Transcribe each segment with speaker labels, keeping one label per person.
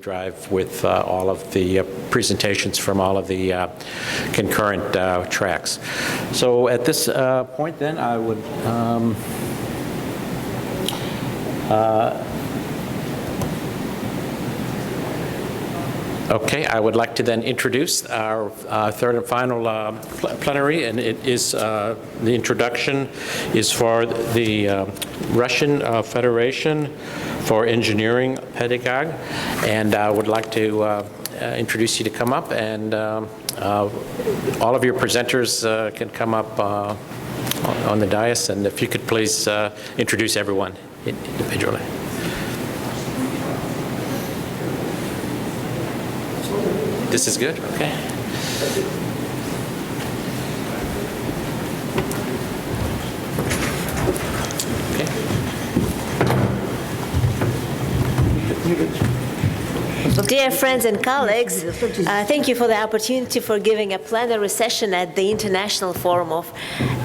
Speaker 1: drive with all of the presentations from all of the concurrent tracks. So at this point then, I would okay, I would like to then introduce our third and final plenary, and it is the introduction is for the Russian Federation for Engineering Pedagogy, and I would like to introduce you to come up, and all of your presenters can come up on the dais, and if you could please introduce everyone individually. This is good? Okay.
Speaker 2: Dear friends and colleagues, thank you for the opportunity for giving a plenary session at the International Forum of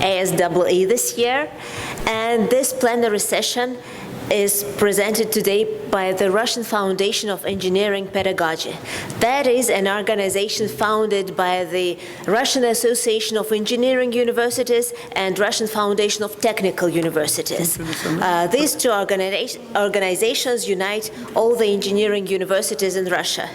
Speaker 2: ASEE this year. And this plenary session is presented today by the Russian Foundation of Engineering Pedagogy. That is an organization founded by the Russian Association of Engineering Universities and Russian Foundation of Technical Universities. These two organizations unite all the engineering universities in Russia.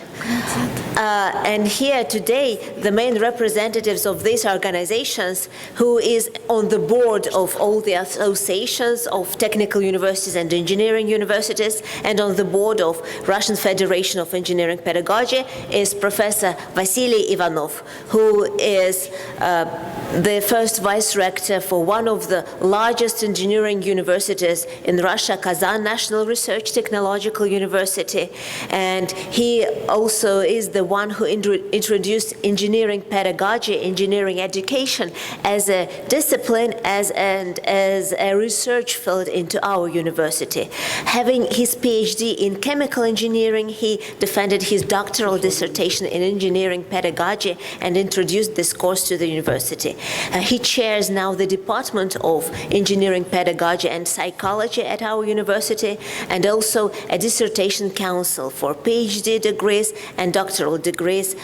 Speaker 2: And here today, the main representatives of these organizations, who is on the board of all the associations of technical universities and engineering universities, and on the board of Russian Federation of Engineering Pedagogy, is Professor Vasily Ivanov, who is the first vice rector for one of the largest engineering universities in Russia, Kazan National Research Technological University. And he also is the one who introduced engineering pedagogy, engineering education as a discipline, as a research field into our university. Having his PhD in chemical engineering, he defended his doctoral dissertation in engineering pedagogy and introduced this course to the university. He chairs now the Department of Engineering Pedagogy and Psychology at our university, and also a dissertation council for PhD degrees and doctoral degrees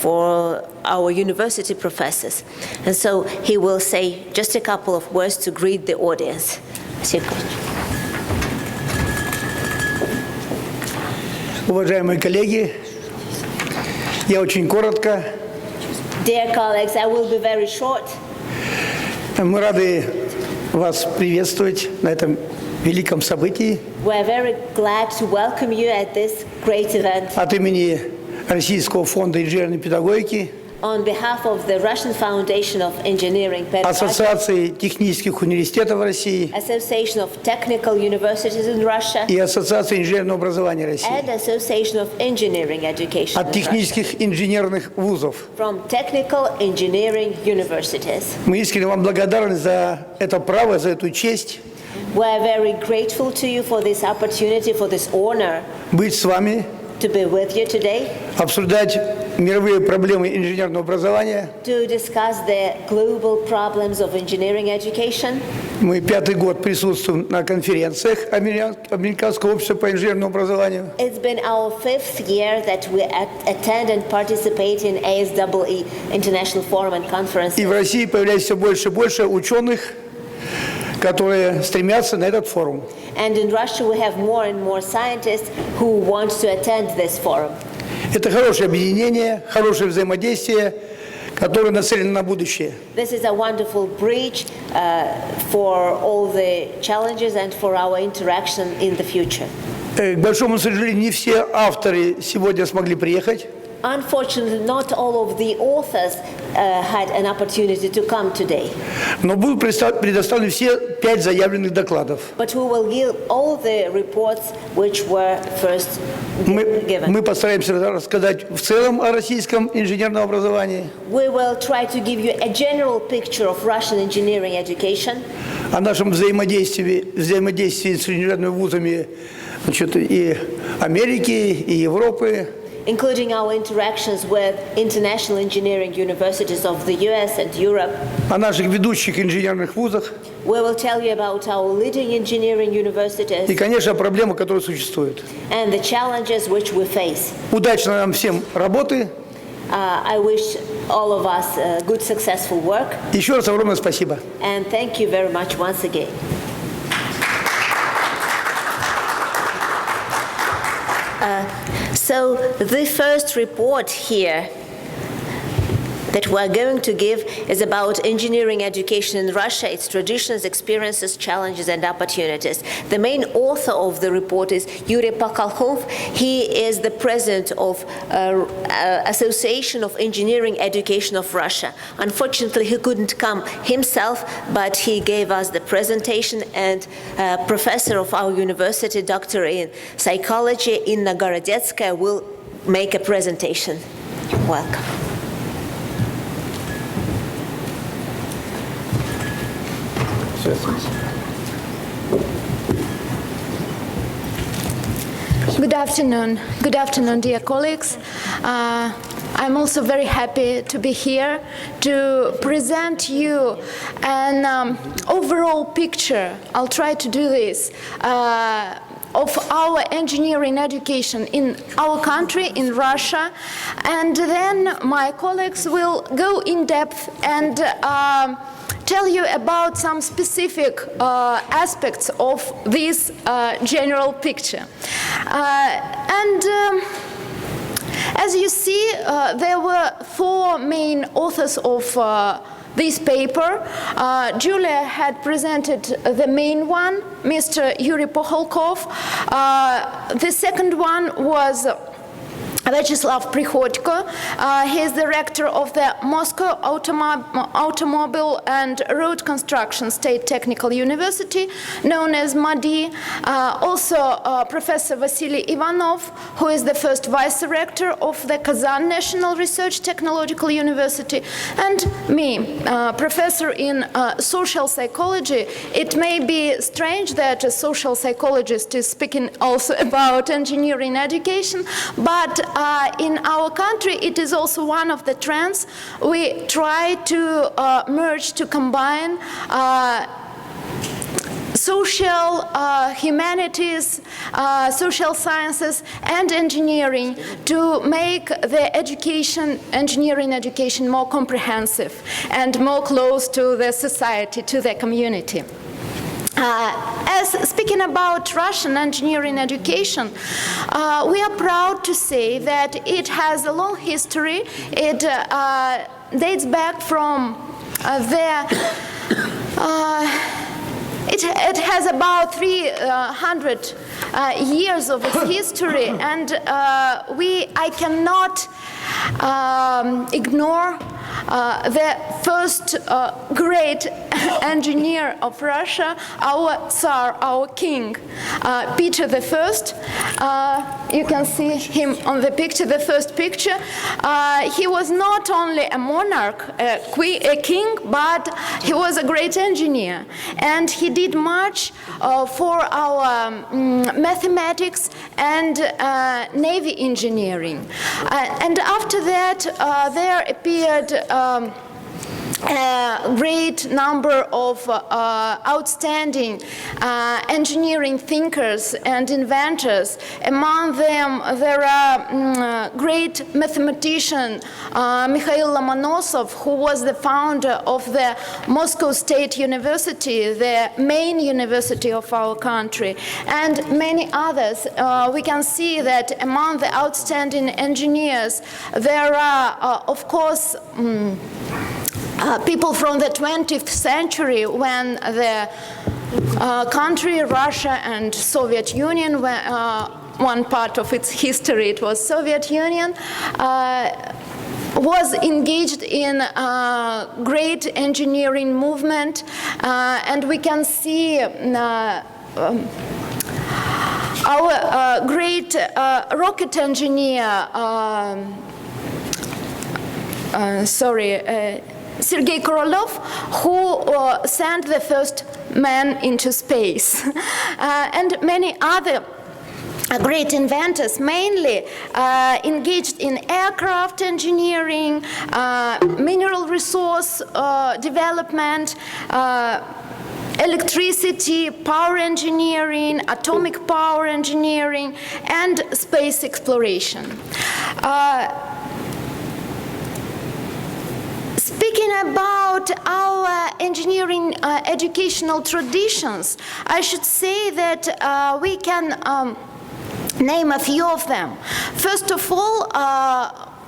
Speaker 2: for our university professors. And so he will say just a couple of words to greet the audience.
Speaker 3: Уважаемые коллеги, я очень коротко.
Speaker 2: Dear colleagues, I will be very short.
Speaker 3: Мы рады вас приветствовать на этом великом событии.
Speaker 2: We are very glad to welcome you at this great event.
Speaker 3: От имени Российского фонда инженерной педагогики,
Speaker 2: On behalf of the Russian Foundation of Engineering Pedagogy,
Speaker 3: Ассоциации технических университетов России
Speaker 2: Association of Technical Universities in Russia,
Speaker 3: и Ассоциации инженерного образования России,
Speaker 2: and Association of Engineering Education
Speaker 3: от
Speaker 2: in
Speaker 3: технических инженерных вузов.
Speaker 2: from Technical Engineering Universities.
Speaker 3: Мы искренне вам благодарны за это право, за эту честь
Speaker 2: We are very grateful to you for this opportunity, for this honor
Speaker 3: быть с вами,
Speaker 2: to be with you today,
Speaker 3: обсуждать мировые проблемы инженерного образования.
Speaker 2: to discuss the global problems of engineering education.
Speaker 3: Мы 5-й год присутствуем на конференциях Американского общества по инженерному образованию.
Speaker 2: It's been our 5th year that we attend and participate in ASEE International Forum and Conference.
Speaker 3: И в России появляется все больше и больше ученых, которые стремятся на этот форум.
Speaker 2: And in Russia we have more and more scientists who want to attend this forum.
Speaker 3: Это хорошее объединение, хорошее взаимодействие, которое нацелено на будущее.
Speaker 2: This is a wonderful bridge for all the challenges and for our interaction in the future.
Speaker 3: К большому сожалению, не все авторы сегодня смогли приехать.
Speaker 2: Unfortunately, not all of the authors had an opportunity to come today.
Speaker 3: Но будут предоставлены все 5 заявленных докладов.
Speaker 2: But we will give all the reports which were first given.
Speaker 3: Мы постараемся рассказать в целом о российском инженерном образовании,
Speaker 2: We will try to give you a general picture of Russian engineering education,
Speaker 3: о нашем взаимодействии с инженерными вузами, значит, и Америки, и Европы,
Speaker 2: including our interactions with international engineering universities of the US and Europe.
Speaker 3: О наших ведущих инженерных вузах
Speaker 2: We will tell you about our leading engineering
Speaker 3: и,
Speaker 2: universities
Speaker 3: конечно, проблемы, которые существуют.
Speaker 2: and the challenges which we face.
Speaker 3: Удачной нам всем работы.
Speaker 2: I wish all of us good, successful work,
Speaker 3: Еще раз огромное спасибо.
Speaker 2: and thank you very much once again. So the first report here that we're going to give is about engineering education in Russia, its traditions, experiences, challenges, and opportunities. The main author of the report is Yuri Pakalhov. He is the president of Association of Engineering Education of Russia. Unfortunately, he couldn't come himself, but he gave us the presentation, and professor of our university, doctor in psychology, Inna Gorodetskaya, will make a presentation. You're welcome.
Speaker 4: Good afternoon. Good afternoon, dear colleagues. I'm also very happy to be here to present you an overall picture. I'll try to do this. Of our engineering education in our country, in Russia, and then my colleagues will go in depth and tell you about some specific aspects of this general picture. As you see, there were four main authors of this paper. Julia had presented the main one, Mr. Yuri Pakalhov. The second one was Vyacheslav Prihodko. He is the rector of the Moscow Automobile and Road Construction State Technical University, known as MADI. Also, Professor Vasily Ivanov, who is the first vice rector of the Kazan National Research Technological University, and me, professor in social psychology. It may be strange that a social psychologist is speaking also about engineering education, but in our country, it is also one of the trends. We try to merge, to combine social humanities, social sciences, and engineering to make the education, engineering education, more comprehensive and more close to the society, to the community. As speaking about Russian engineering education, we are proud to say that it has a long history. It dates back from it has about 300 years of its history, and I cannot ignore the first great engineer of Russia, our Tsar, our king, Peter I. You can see him on the picture, the first picture. He was not only a monarch, a king, but he was a great engineer. And he did much for our mathematics and navy engineering. And after that, there appeared a great number of outstanding engineering thinkers and inventors. Among them, there are great mathematician Mikhail Lomonosov, who was the founder of the Moscow State University, the main university of our country, and many others. We can see that among the outstanding engineers, there are, of course, people from the 20th century, when the country, Russia and Soviet Union, one part of its history, it was Soviet Union, was engaged in a great engineering movement, and we can see our great rocket engineer, Sergei Korolev, who sent the first man into space, and many other great inventors, mainly engaged in aircraft engineering, mineral resource development, electricity, power engineering, atomic power engineering, and space exploration. Speaking about our engineering educational traditions, I should say that we can name a few of them. First of all,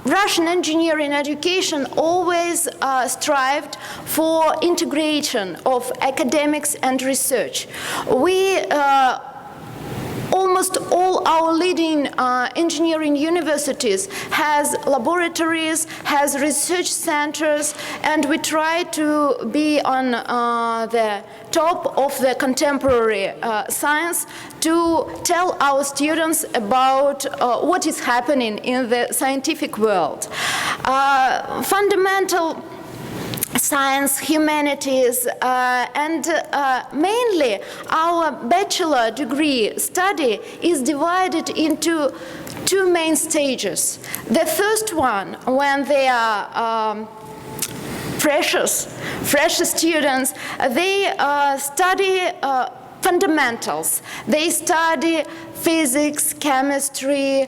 Speaker 4: Russian engineering education always strived for integration of academics and research. We almost all our leading engineering universities has laboratories, has research centers, and we try to be on the top of the contemporary science to tell our students about what is happening in the scientific world. Fundamental science, humanities, and mainly our bachelor degree study is divided into two main stages. The first one, when they are fresh students, they study fundamentals. They study physics, chemistry,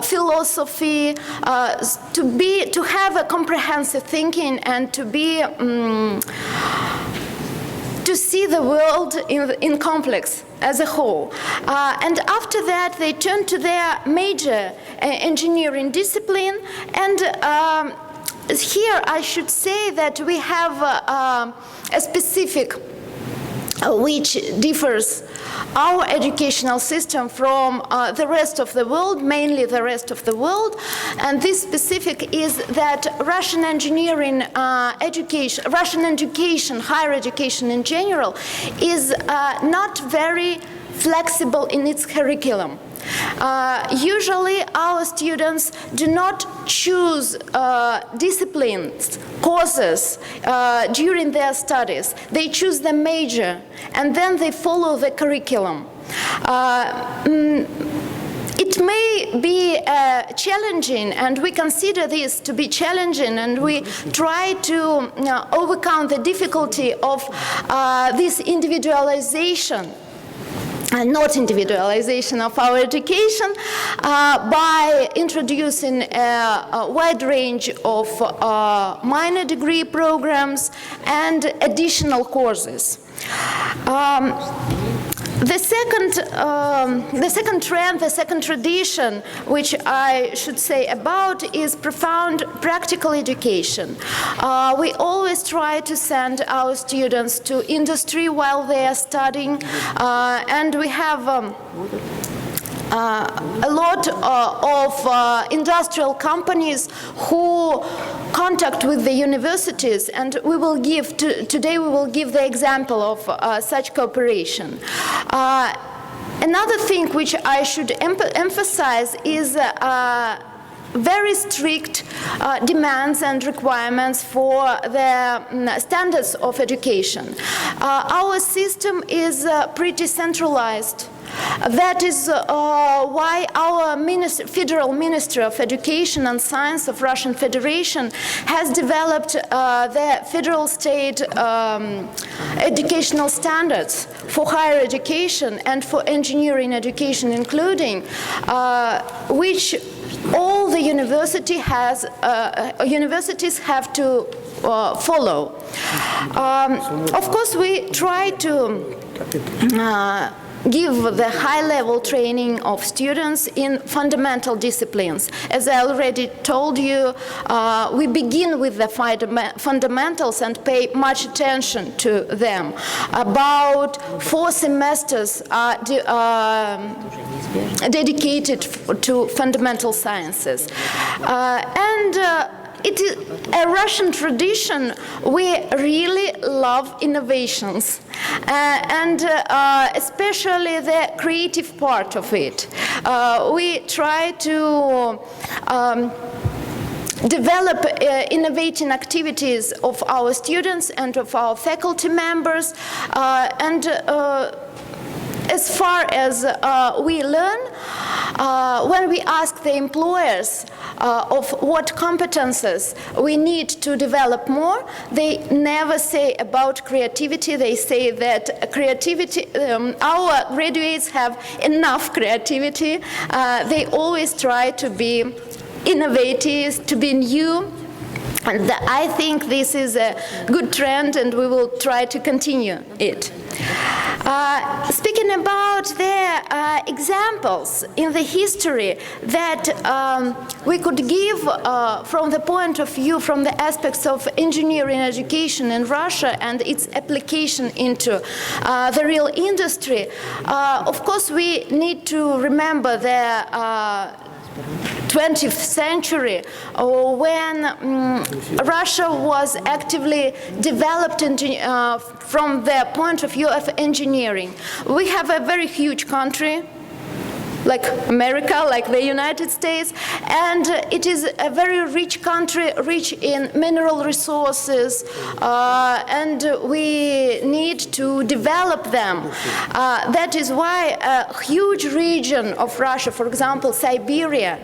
Speaker 4: philosophy, to have a comprehensive thinking and to be to see the world in complex as a whole. And after that, they turn to their major engineering discipline. And here I should say that we have a specific which differs our educational system from the rest of the world, mainly the rest of the world. And this specific is that Russian engineering education, Russian education, higher education in general, is not very flexible in its curriculum. Usually our students do not choose disciplines, courses during their studies. They choose the major and then they follow the curriculum. It may be challenging, and we consider this to be challenging, and we try to overcome the difficulty of this individualization, not individualization of our education, by introducing a wide range of minor degree programs and additional courses. The second trend, the second tradition, which I should say about, is profound practical education. We always try to send our students to industry while they are studying, and we have a lot of industrial companies who contact with the universities, and we will give, today we will give the example of such cooperation. Another thing which I should emphasize is very strict demands and requirements for the standards of education. Our system is pretty centralized. That is why our Federal Ministry of Education and Science of Russian Federation has developed the federal state educational standards for higher education and for engineering education, including which all the universities have to follow. Of course, we try to give the high-level training of students in fundamental disciplines. As I already told you, we begin with the fundamentals and pay much attention to them. About 4 semesters are dedicated to fundamental sciences. It is a Russian tradition. We really love innovations, and especially the creative part of it. We try to develop innovating activities of our students and of our faculty members, and as far as we learn, when we ask the employers of what competences we need to develop more, they never say about creativity. They say that creativity, our graduates have enough creativity. They always try to be innovative, to be new. And I think this is a good trend, and we will try to continue it. Speaking about the examples in the history that we could give from the point of view, from the aspects of engineering education in Russia and its application into the real industry, of course we need to remember the 20th century, when Russia was actively developed from the point of view of engineering. We have a very huge country, like America, like the United States, and it is a very rich country, rich in mineral resources, and we need to develop them. That is why a huge region of Russia, for example, Siberia,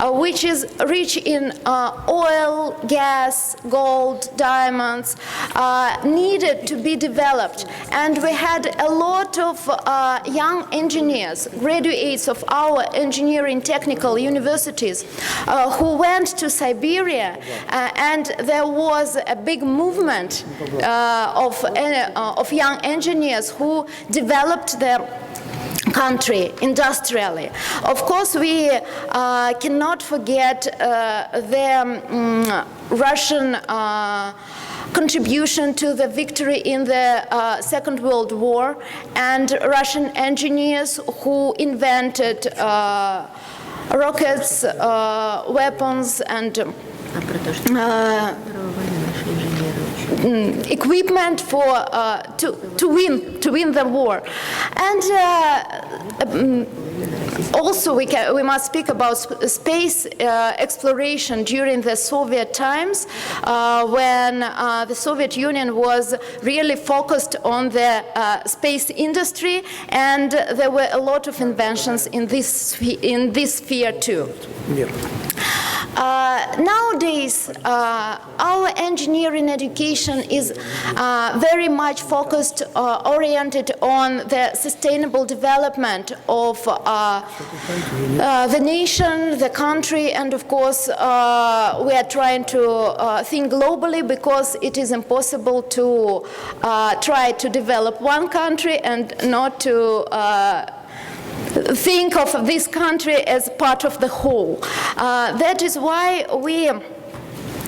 Speaker 4: which is rich in oil, gas, gold, diamonds, needed to be developed. And we had a lot of young engineers, graduates of our engineering technical universities who went to Siberia, and there was a big movement of young engineers who developed their country industrially. Of course, we cannot forget the Russian contribution to the victory in the Second World War, and Russian engineers who invented rockets, weapons, and equipment for to win the war. And also we must speak about space exploration during the Soviet times, when the Soviet Union was really focused on the space industry, and there were a lot of inventions in this sphere too.
Speaker 3: Мир.
Speaker 4: Nowadays, our engineering education is very much focused, oriented on the sustainable development of the nation, the country, and of course we are trying to think globally, because it is impossible to try to develop one country and not to think of this country as part of the whole. That is why we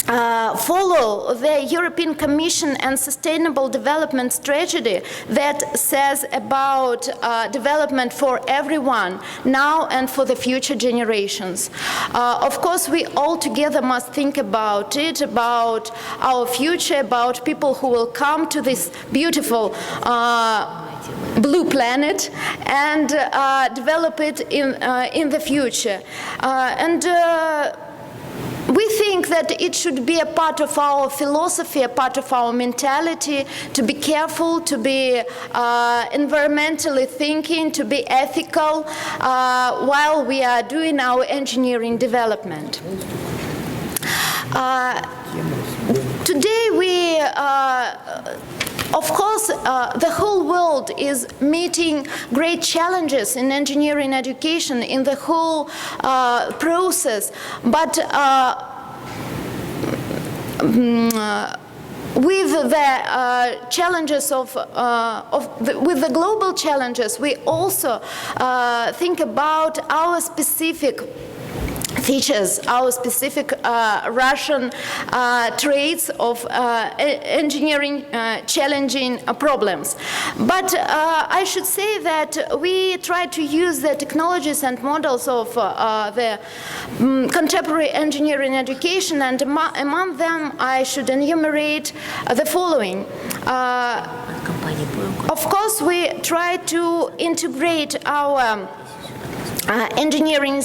Speaker 4: follow the European Commission and Sustainable Development Strategy that says about development for everyone now and for the future generations. Of course, we all together must think about it, about our future, about people who will come to this beautiful blue planet and develop it in the future. We think that it should be a part of our philosophy, a part of our mentality, to be careful, to be environmentally thinking, to be ethical while we are doing our engineering development. Today we of course, the whole world is meeting great challenges in engineering education, in the whole process, but with the challenges with the global challenges, we also think about our specific features, our specific Russian traits of engineering challenging problems. But I should say that we try to use the technologies and models of the contemporary engineering education, and among them I should enumerate the following. Of course, we try to integrate our engineering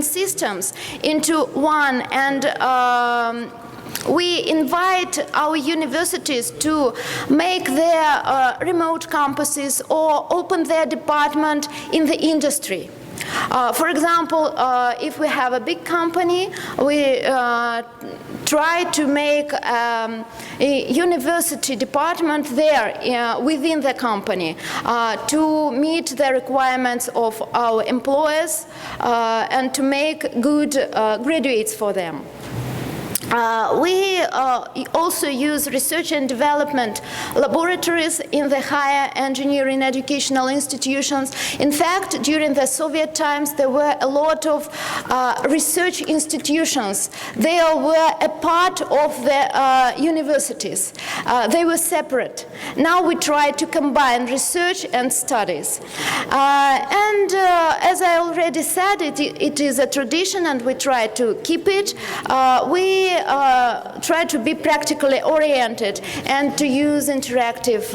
Speaker 4: systems into one, and we invite our universities to make their remote campuses or open their department in the industry. For example, if we have a big company, we try to make a university department there within the company to meet the requirements of our employers and to make good graduates for them. We also use research and development laboratories in the higher engineering educational institutions. In fact, during the Soviet times, there were a lot of research institutions. They were a part of the universities. They were separate. Now we try to combine research and studies. And as I already said, it is a tradition and we try to keep it. We try to be practically oriented and to use interactive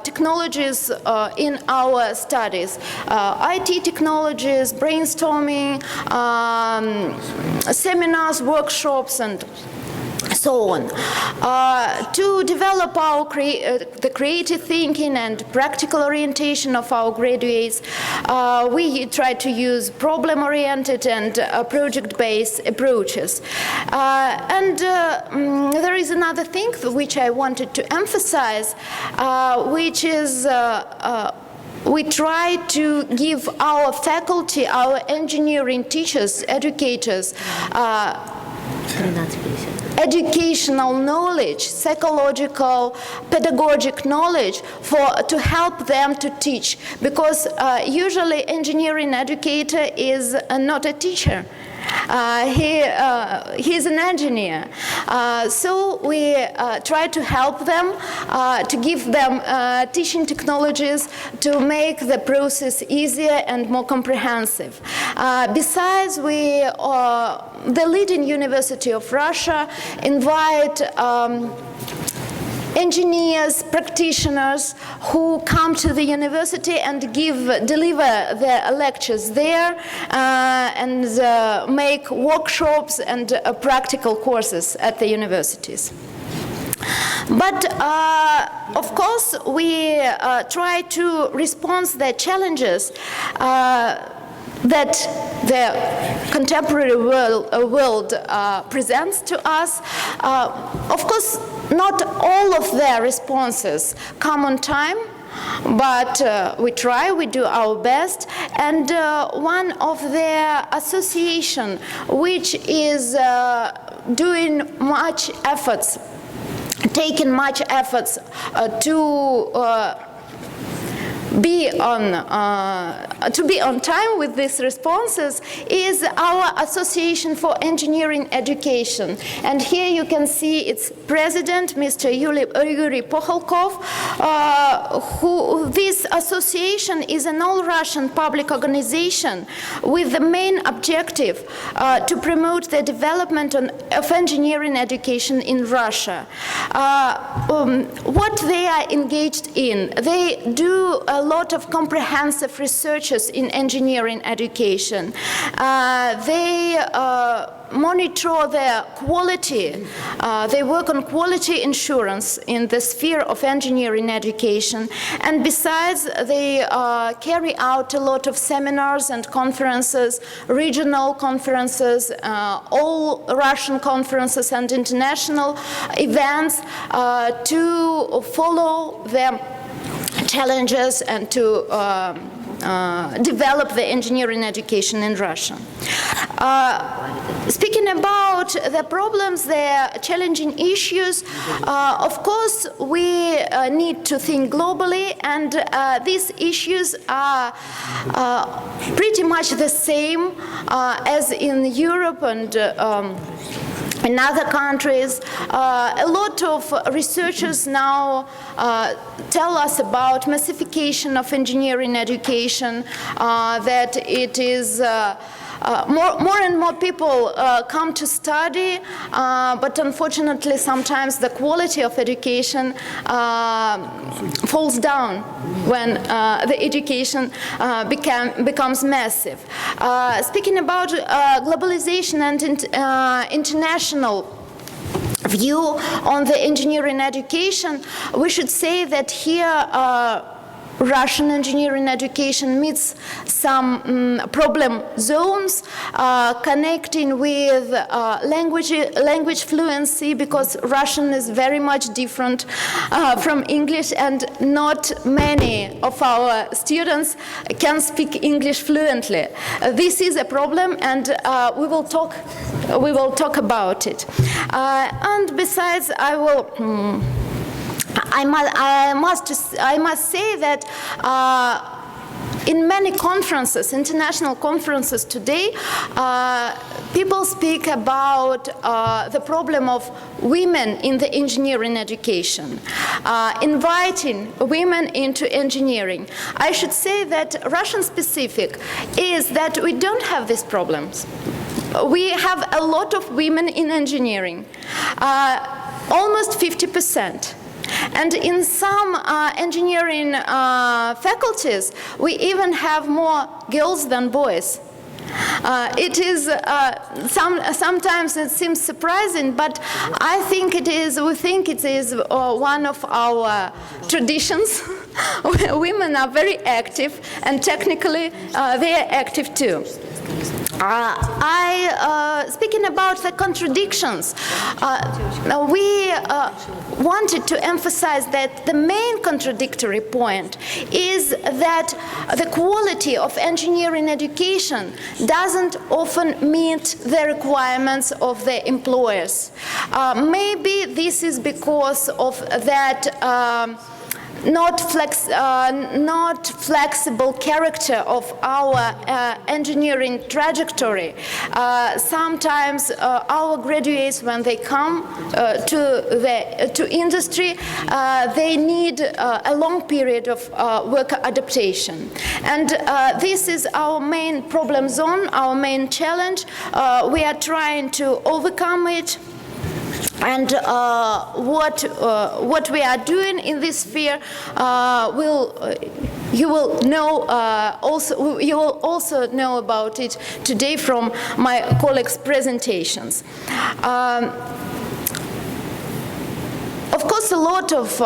Speaker 4: technologies in our studies. IT technologies, brainstorming, seminars, workshops, and so on. To develop our the creative thinking and practical orientation of our graduates, we try to use problem-oriented and project-based approaches. There is another thing which I wanted to emphasize, which is we try to give our faculty, our engineering teachers, educators, educational knowledge, psychological, pedagogic knowledge to help them to teach, because usually engineering educator is not a teacher. He's an engineer. So we try to help them, to give them teaching technologies to make the process easier and more comprehensive. Besides, the leading University of Russia invite engineers, practitioners who come to the university and deliver their lectures there and make workshops and practical courses at the universities. But of course, we try to respond to the challenges that the contemporary world presents to us. Of course, not all of their responses come on time, but we try, we do our best. And one of their association, which is doing much efforts, taking much efforts to be on time with these responses, is our Association for Engineering Education. And here you can see its president, Mr. Yuri Pokholkov, this association is an all-Russian public organization with the main objective to promote the development of engineering education in Russia. What they are engaged in, they do a lot of comprehensive researches in engineering education. They monitor their quality. They work on quality assurance in the sphere of engineering education. And besides, they carry out a lot of seminars and conferences, regional conferences, all Russian conferences and international events to follow them challenges and to develop the engineering education in Russia. Speaking about the problems, the challenging issues, of course, we need to think globally, and these issues are pretty much the same as in Europe and in other countries. A lot of researchers now tell us about massification of engineering education, that it is more and more people come to study, but unfortunately sometimes the quality of education falls down when the education becomes massive. Speaking about globalization and international view on the engineering education, we should say that here Russian engineering education meets some problem zones connecting with language fluency, because Russian is very much different from English, and not many of our students can speak English fluently. This is a problem, and we will talk about it. And besides, I must say that in many conferences, international conferences today, people speak about the problem of women in the engineering education, inviting women into engineering. I should say that Russian specific is that we don't have these problems. We have a lot of women in engineering, almost 50%. And in some engineering faculties, we even have more girls than boys. It is sometimes it seems surprising, but I think it is. We think it is one of our traditions. Women are very active, and technically they are active too. Speaking about the contradictions, we wanted to emphasize that the main contradictory point is that the quality of engineering education doesn't often meet the requirements of the employers. Maybe this is because of that not flexible character of our engineering trajectory. Sometimes our graduates, when they come to industry, they need a long period of work adaptation. And this is our main problem zone, our main challenge. We are trying to overcome it. And what we are doing in this sphere you will also know about it today from my colleagues' presentations. Of course, a lot of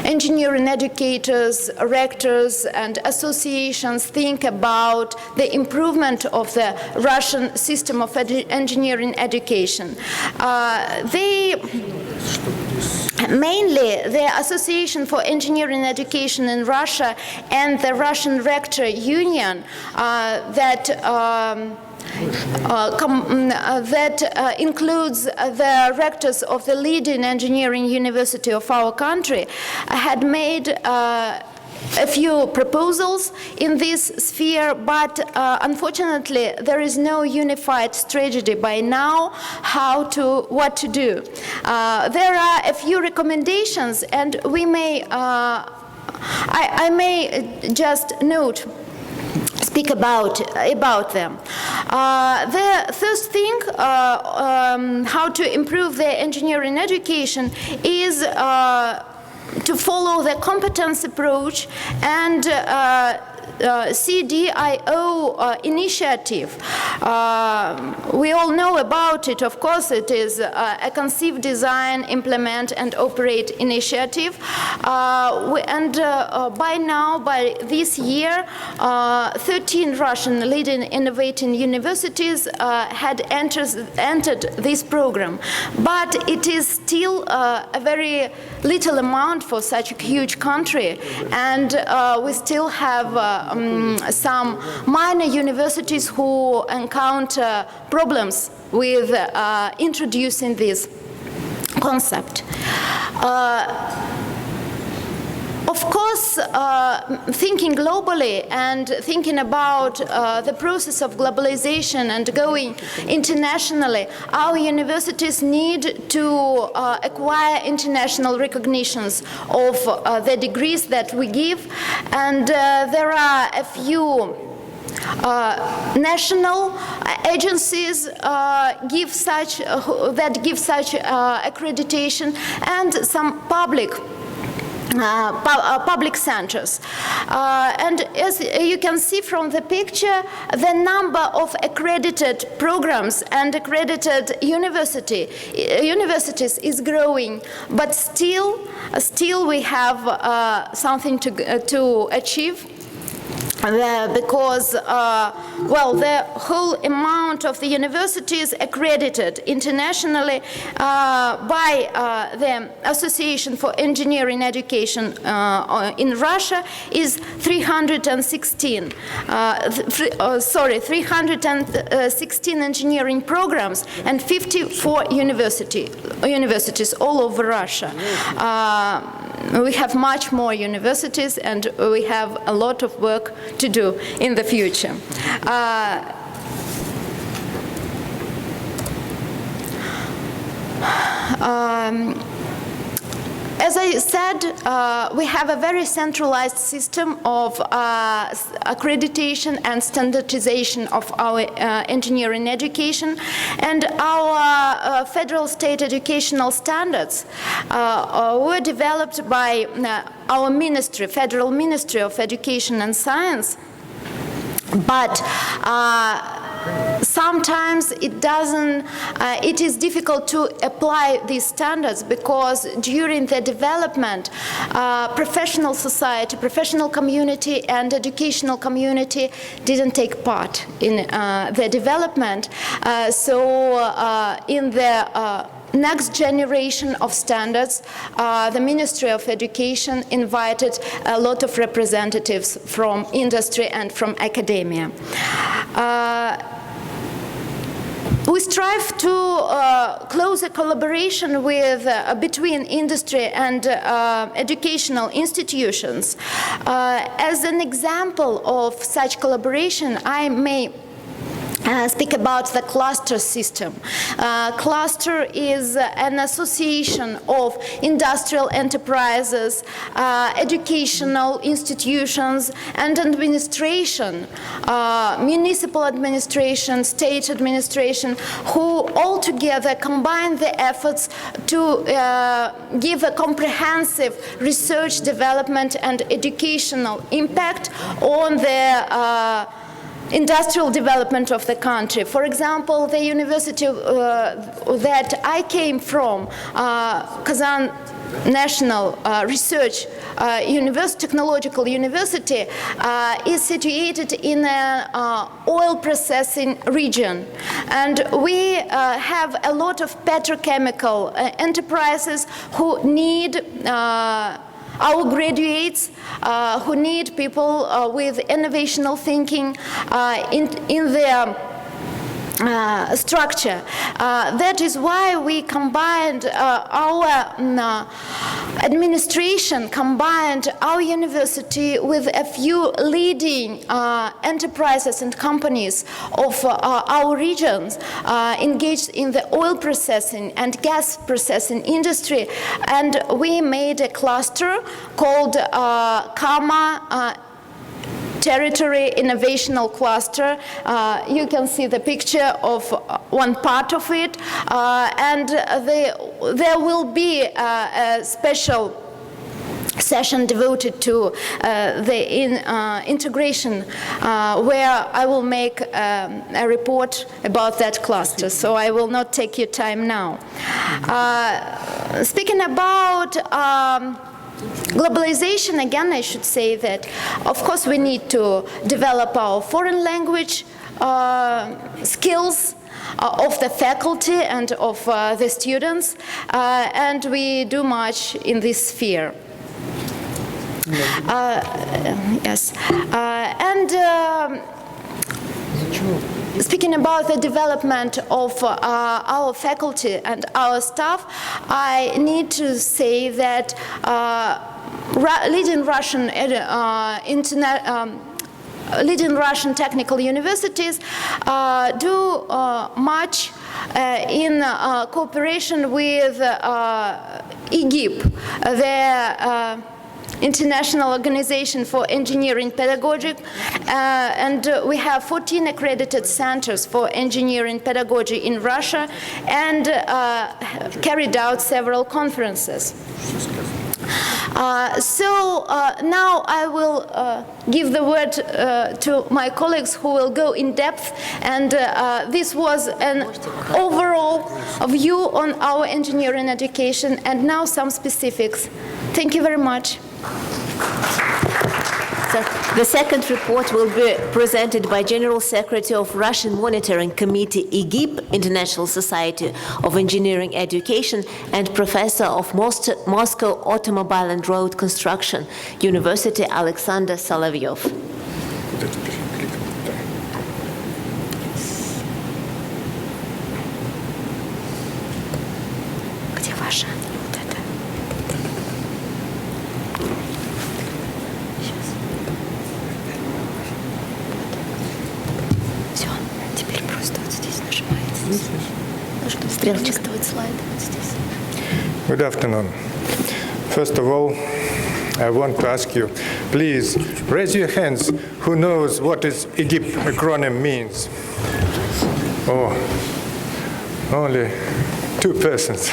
Speaker 4: engineering educators, rectors, and associations think about the improvement of the Russian system of engineering education. Mainly, the Association for Engineering Education in Russia and the Russian Rector Union that includes the rectors of the leading engineering university of our country, had made a few proposals in this sphere, but unfortunately there is no unified strategy by now what to do. There are a few recommendations, and we may I may just speak about them. The first thing, how to improve the engineering education, is to follow the competence approach and CDIO initiative. We all know about it. Of course, it is a conceive, design, implement, and operate initiative. By now, by this year, 13 Russian leading innovating universities had entered this program. But it is still a very little amount for such a huge country, and we still have some minor universities who encounter problems with introducing this concept. Of course, thinking globally and thinking about the process of globalization and going internationally, our universities need to acquire international recognitions of the degrees that we give, and there are a few national agencies that give such accreditation, and some public public centers. And as you can see from the picture, the number of accredited programs and accredited universities is growing, but still we have something to achieve. Because, well, the whole amount of the universities accredited internationally by the Association for Engineering Education in Russia is 316. 316 engineering programs and 54 universities all over Russia. We have much more universities, and we have a lot of work to do in the future. As I said, we have a very centralized system of accreditation and standardization of our engineering education, and our federal state educational standards were developed by our ministry, Federal Ministry of Education and Science, but sometimes it is difficult to apply these standards because during the development, professional society, professional community, and educational community didn't take part in the development. So in the next generation of standards, the Ministry of Education invited a lot of representatives from industry and from academia. We strive to close a collaboration with, between industry and educational institutions. As an example of such collaboration, I may speak about the cluster system. Cluster is an association of industrial enterprises, educational institutions, and administration, municipal administration, state administration, who all together combine the efforts to give a comprehensive research, development, and educational impact on the industrial development of the country. For example, the university that I came from, Kazan National Research Technological University, is situated in an oil processing region. And we have a lot of petrochemical enterprises who need our graduates, who need people with innovational thinking in their structure. That is why we combined our administration, combined our university with a few leading enterprises and companies of our regions engaged in the oil processing and gas processing industry, and we made a cluster called Kama Territory Innovational Cluster. You can see the picture of one part of it, and there will be a special session devoted to the integration, where I will make a report about that cluster, so I will not take your time now. Speaking about globalization, again, I should say that, of course, we need to develop our foreign language skills of the faculty and of the students, and we do much in this sphere. Yes. Speaking about the development of our faculty and our staff, I need to say that leading Russian technical universities do much in cooperation with EGIP, the International Organization for Engineering Pedagogy, and we have 14 accredited centers for engineering pedagogy in Russia, and carried out several conferences. Now I will give the word to my colleagues who will go in depth, and this was an overall view on our engineering education, and now some specifics. Thank you very much.
Speaker 2: The second report will be presented by General Secretary of Russian Monitoring Committee IGIP, International Society of Engineering Education, and Professor of Moscow Automobile and Road Construction University, Alexander Solovyov. Где ваша? Вот это. Все, теперь просто вот здесь нажимаете. Нужно стрелочка. Слайд вот здесь.
Speaker 5: Good afternoon. First of all, I want to ask you, please raise your hands who knows what is IGIP acronym means. Oh, only 2 persons.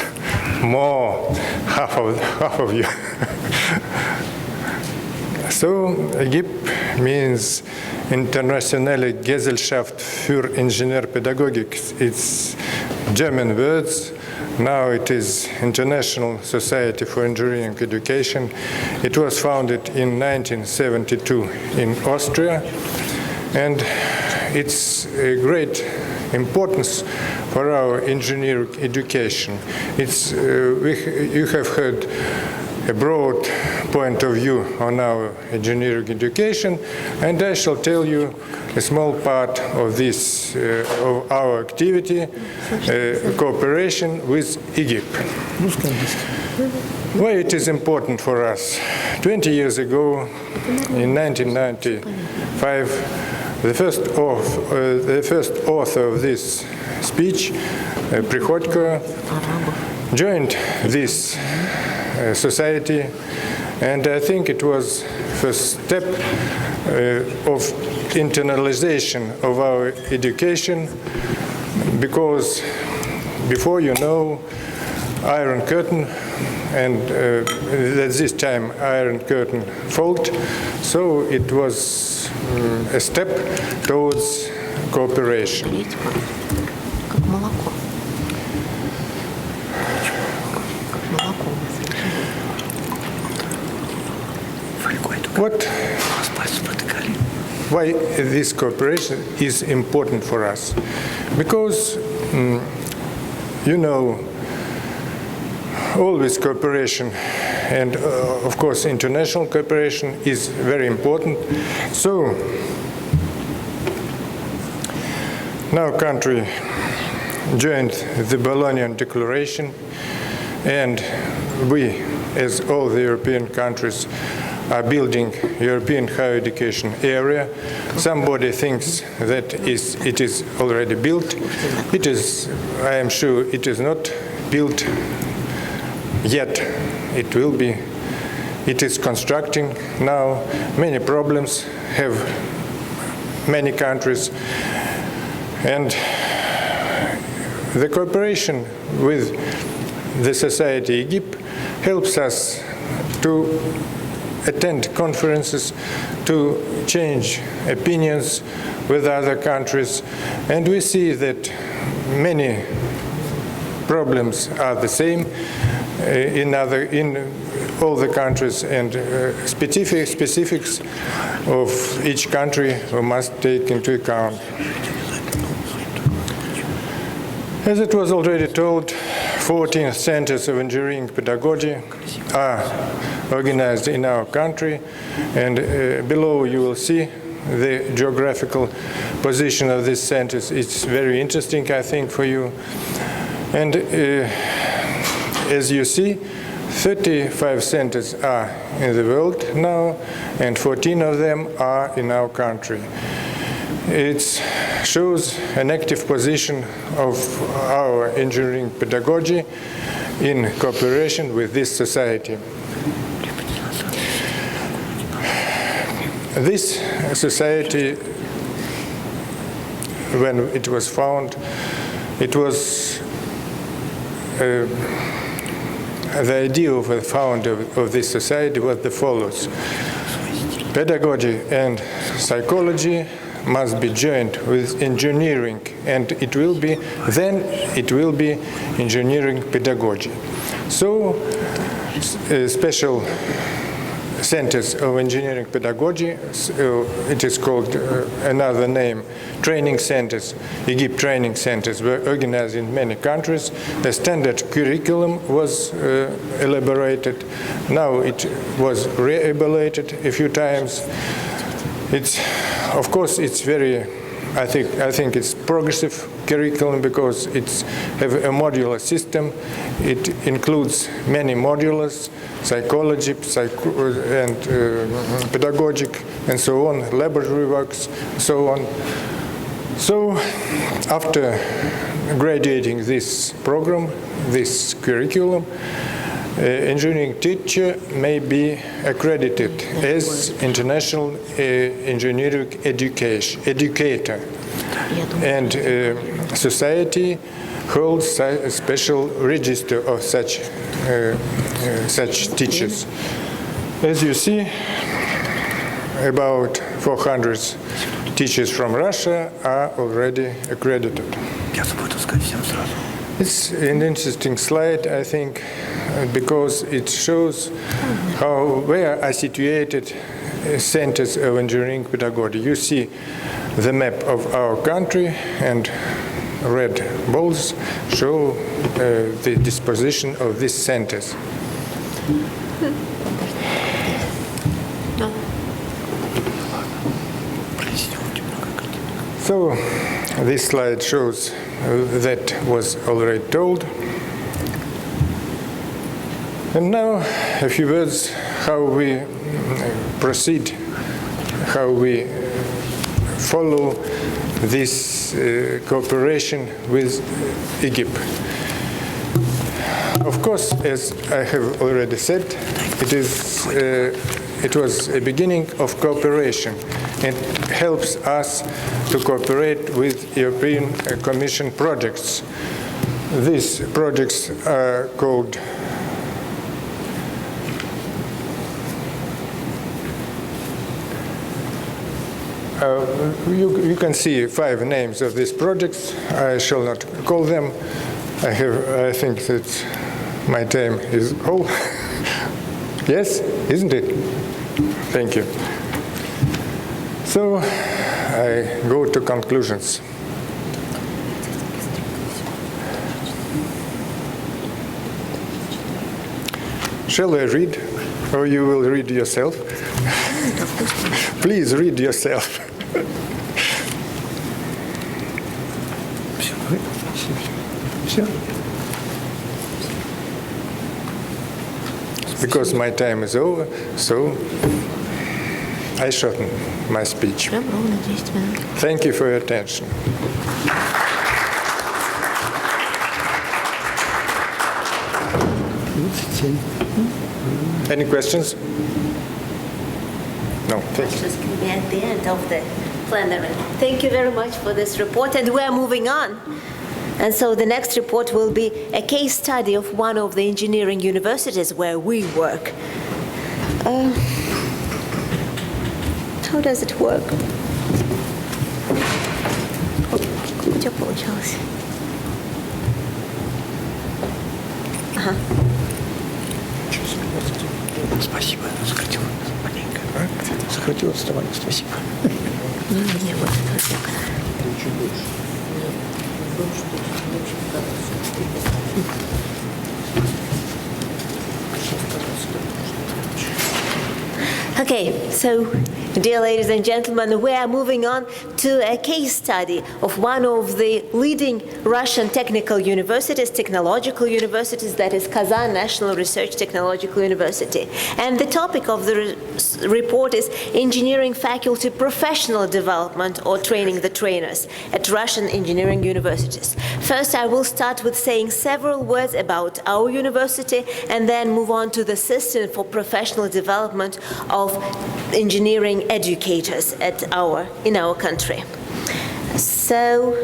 Speaker 5: More, half of you. So IGIP means Internationale Gesellschaft für Ingenieurpädagogik. It's German words. Now it is International Society for Engineering Education. It was founded in 1972 in Austria, and it's a great importance for our engineering education. It's, you have heard a broad point of view on our engineering education, and I shall tell you a small part of this, of our activity, cooperation with IGIP. Why it is important for us? 20 years ago, in 1995, the first author of this speech, Prihodko, joined this society, and I think it was first step of internalization of our education, because before, you know, Iron Curtain, and at this time Iron Curtain fell, so it was a step towards cooperation. Why this cooperation is important for us? Because, you know, always cooperation and, of course, international cooperation is very important. So, now country joined the Bolognian Declaration, and we, as all the European countries, are building European higher education area. Somebody thinks that it is already built. It is, I am sure, it is not built yet. It will be. It is constructing now. Many problems have many countries, and the cooperation with the society IGIP helps us to attend conferences, to change opinions with other countries, and we see that many problems are the same in all the countries, and specifics of each country we must take into account. As it was already told, 14 centers of engineering pedagogy are organized in our country, and below you will see the geographical position of these centers. It's very interesting, I think, for you. And as you see, 35 centers are in the world now, and 14 of them are in our country. It shows an active position of our engineering pedagogy in cooperation with this society. This society, when it was founded, it was the idea of the founder of this society was the follows. Pedagogy and psychology must be joined with engineering, and it will be engineering pedagogy. So special centers of engineering pedagogy, it is called another name, training centers, EGIP training centers, were organized in many countries. A standard curriculum was elaborated. Now it was re-evaluated a few times. Of course, it's very, I think it's progressive curriculum because it's have a modular system. It includes many modules, psychology, and pedagogic, and so on, laboratory works, so on. So after graduating this program, this curriculum, engineering teacher may be accredited as international engineering educator, and society holds a special register of such teachers. As you see, about 400 teachers from Russia are already accredited. It's an interesting slide, I think, because it shows where are situated centers of engineering pedagogy. You see the map of our country, and red balls show the disposition of these centers. So this slide shows that was already told. And now a few words how we proceed, how we follow this cooperation with EGIP. Of course, as I have already said, it was a beginning of cooperation. It helps us to cooperate with European Commission projects. These projects are called you can see 5 names of these projects. I shall not call them. I think that my time is whole. Yes, isn't it? Thank you. So I go to conclusions. Shall I read, or you will read yourself? Please read yourself. Because my time is over, so I shorten my speech. Thank you for your attention. Any questions? No, thank you.
Speaker 2: Just going to be at the end of the plenary. Thank you very much for this report, and we are moving on. And so the next report will be a case study of one of the engineering universities where we work. How does it work? У тебя получалось. Ага.
Speaker 3: Спасибо, сократил маленько. Сократил отставание, спасибо.
Speaker 2: Не, вот это вот так.
Speaker 3: Чуть больше.
Speaker 2: Okay, so dear ladies and gentlemen, we are moving on to a case study of one of the leading Russian technical universities, technological universities, that is Kazan National Research Technological University. And the topic of the report is engineering faculty professional development or training the trainers at Russian engineering universities. First, I will start with saying several words about our university and then move on to the system for professional development of engineering educators in our country. So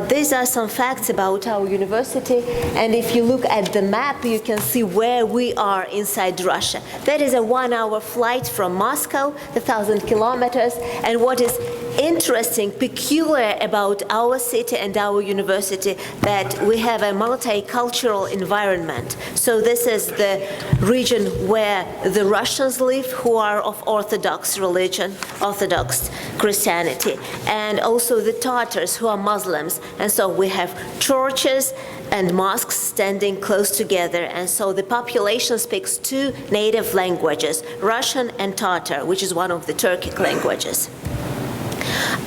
Speaker 2: these are some facts about our university, and if you look at the map, you can see where we are inside Russia. That is a 1-hour flight from Moscow, 1,000 kilometers, and what is interesting, peculiar about our city and our university, that we have a multicultural environment. So this is the region where the Russians live, who are of Orthodox religion, Orthodox Christianity, and also the Tatars, who are Muslims. And so we have churches and mosques standing close together, and so the population speaks 2 native languages, Russian and Tatar, which is one of the Turkic languages.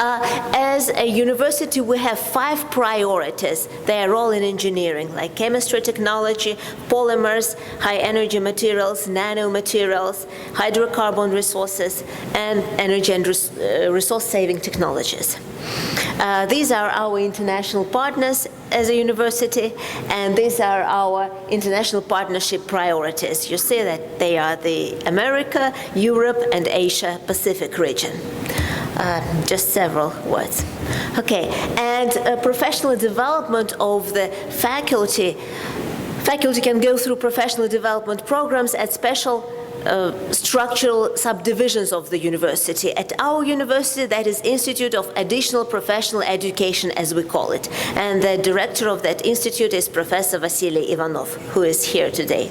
Speaker 2: As a university, we have 5 priorities. They are all in engineering, like chemistry, technology, polymers, high-energy materials, nanomaterials, hydrocarbon resources, and energy and resource-saving technologies. These are our international partners as a university, and these are our international partnership priorities. You see that they are the America, Europe, and Asia Pacific region. Just several words. Okay, and professional development of the faculty. Faculty can go through professional development programs at special structural subdivisions of the university. At our university, that is Institute of Additional Professional Education, as we call it. And the director of that institute is Professor Vasily Ivanov, who is here today.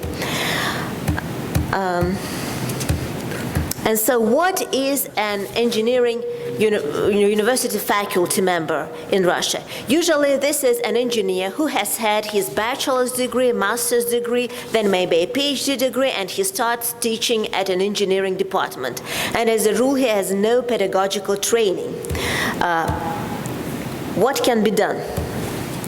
Speaker 2: And so what is an engineering university faculty member in Russia? Usually this is an engineer who has had his bachelor's degree, master's degree, then maybe a PhD degree, and he starts teaching at an engineering department. And as a rule, he has no pedagogical training. What can be done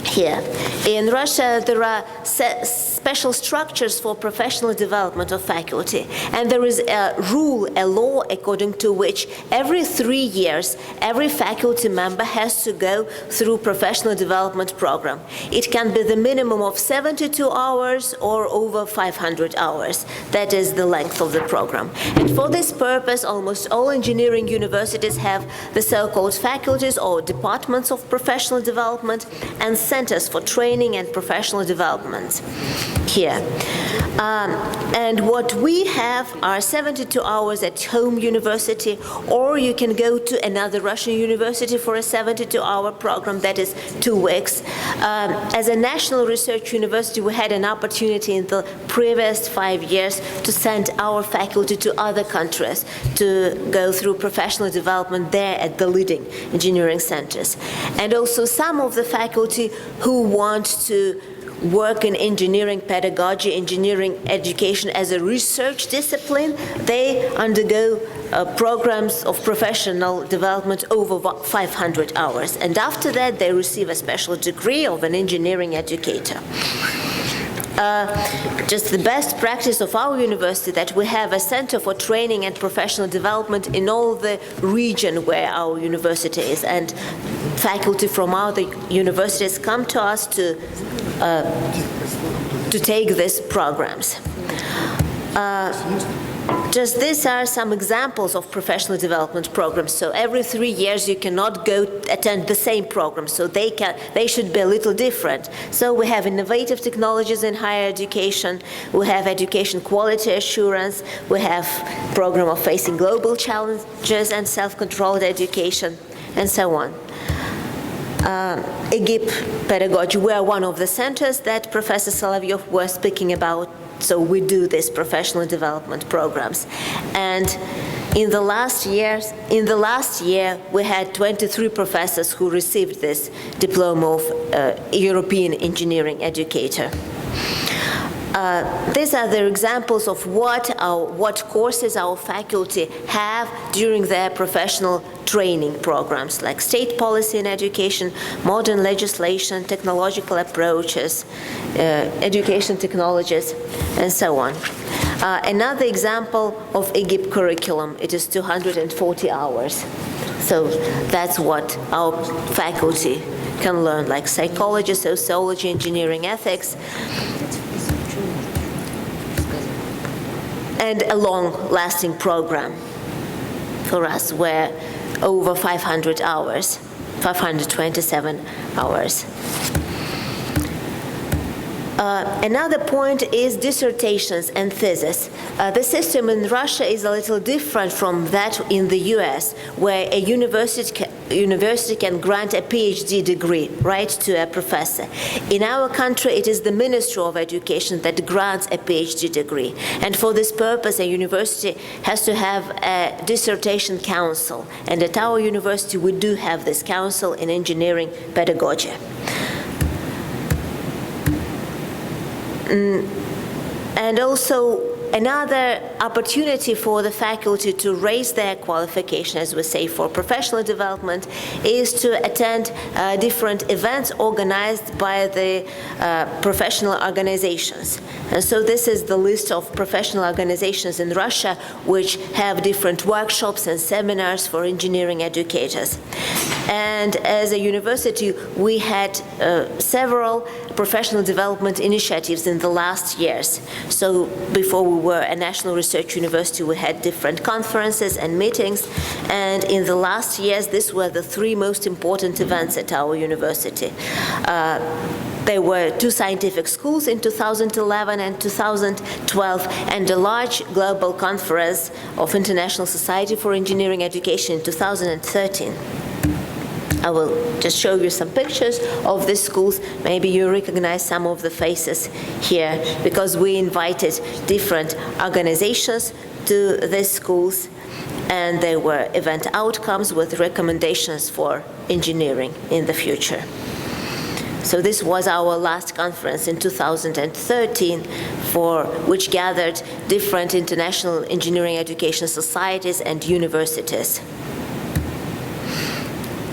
Speaker 2: here? In Russia, there are special structures for professional development of faculty, and there is a rule, a law, according to which every 3 years, every faculty member has to go through professional development program. It can be the minimum of 72 hours or over 500 hours. That is the length of the program. And for this purpose, almost all engineering universities have the so-called faculties or departments of professional development and centers for training and professional development here. And what we have are 72 hours at home university, or you can go to another Russian university for a 72-hour program that is 2 weeks. As a national research university, we had an opportunity in the previous 5 years to send our faculty to other countries to go through professional development there at the leading engineering centers. And also some of the faculty who want to work in engineering pedagogy, engineering education as a research discipline, they undergo programs of professional development over 500 hours. And after that, they receive a special degree of an engineering educator. Just the best practice of our university, that we have a center for training and professional development in all the region where our university is, and faculty from other universities come to us to take these programs. Just these are some examples of professional development programs. So every 3 years you cannot go attend the same program, so they should be a little different. So we have innovative technologies in higher education, we have education quality assurance, we have program of facing global challenges and self-controlled education, and so on. ASEE Pedagogy, we are one of the centers that Professor Solovyov was speaking about. So we do these professional development programs. And in the last year, we had 23 professors who received this diploma of European engineering educator. These are the examples of what courses our faculty have during their professional training programs, like state policy in education, modern legislation, technological approaches, education technologies, and so on. Another example of ASEE curriculum, it is 240 hours. So that's what our faculty can learn, like psychology, sociology, engineering, ethics, and a long-lasting program for us, where over 500 hours. 527 hours. Another point is dissertations and thesis. The system in Russia is a little different from that in the US, where a university can grant a PhD degree, right, to a professor. In our country, it is the Ministry of Education that grants a PhD degree. And for this purpose, a university has to have a dissertation council. And at our university, we do have this council in engineering pedagogy. And also another opportunity for the faculty to raise their qualification, as we say, for professional development, is to attend different events organized by the professional organizations. And so this is the list of professional organizations in Russia which have different workshops and seminars for engineering educators. And as a university, we had several professional development initiatives in the last years. So before we were a national research university, we had different conferences and meetings. And in the last years, these were the three most important events at our university. There were 2 scientific schools in 2011 and 2012, and a large global conference of International Society for Engineering Education in 2013. I will just show you some pictures of these schools. Maybe you recognize some of the faces here, because we invited different organizations to these schools, and there were event outcomes with recommendations for engineering in the future. So this was our last conference in 2013, which gathered different international engineering education societies and universities.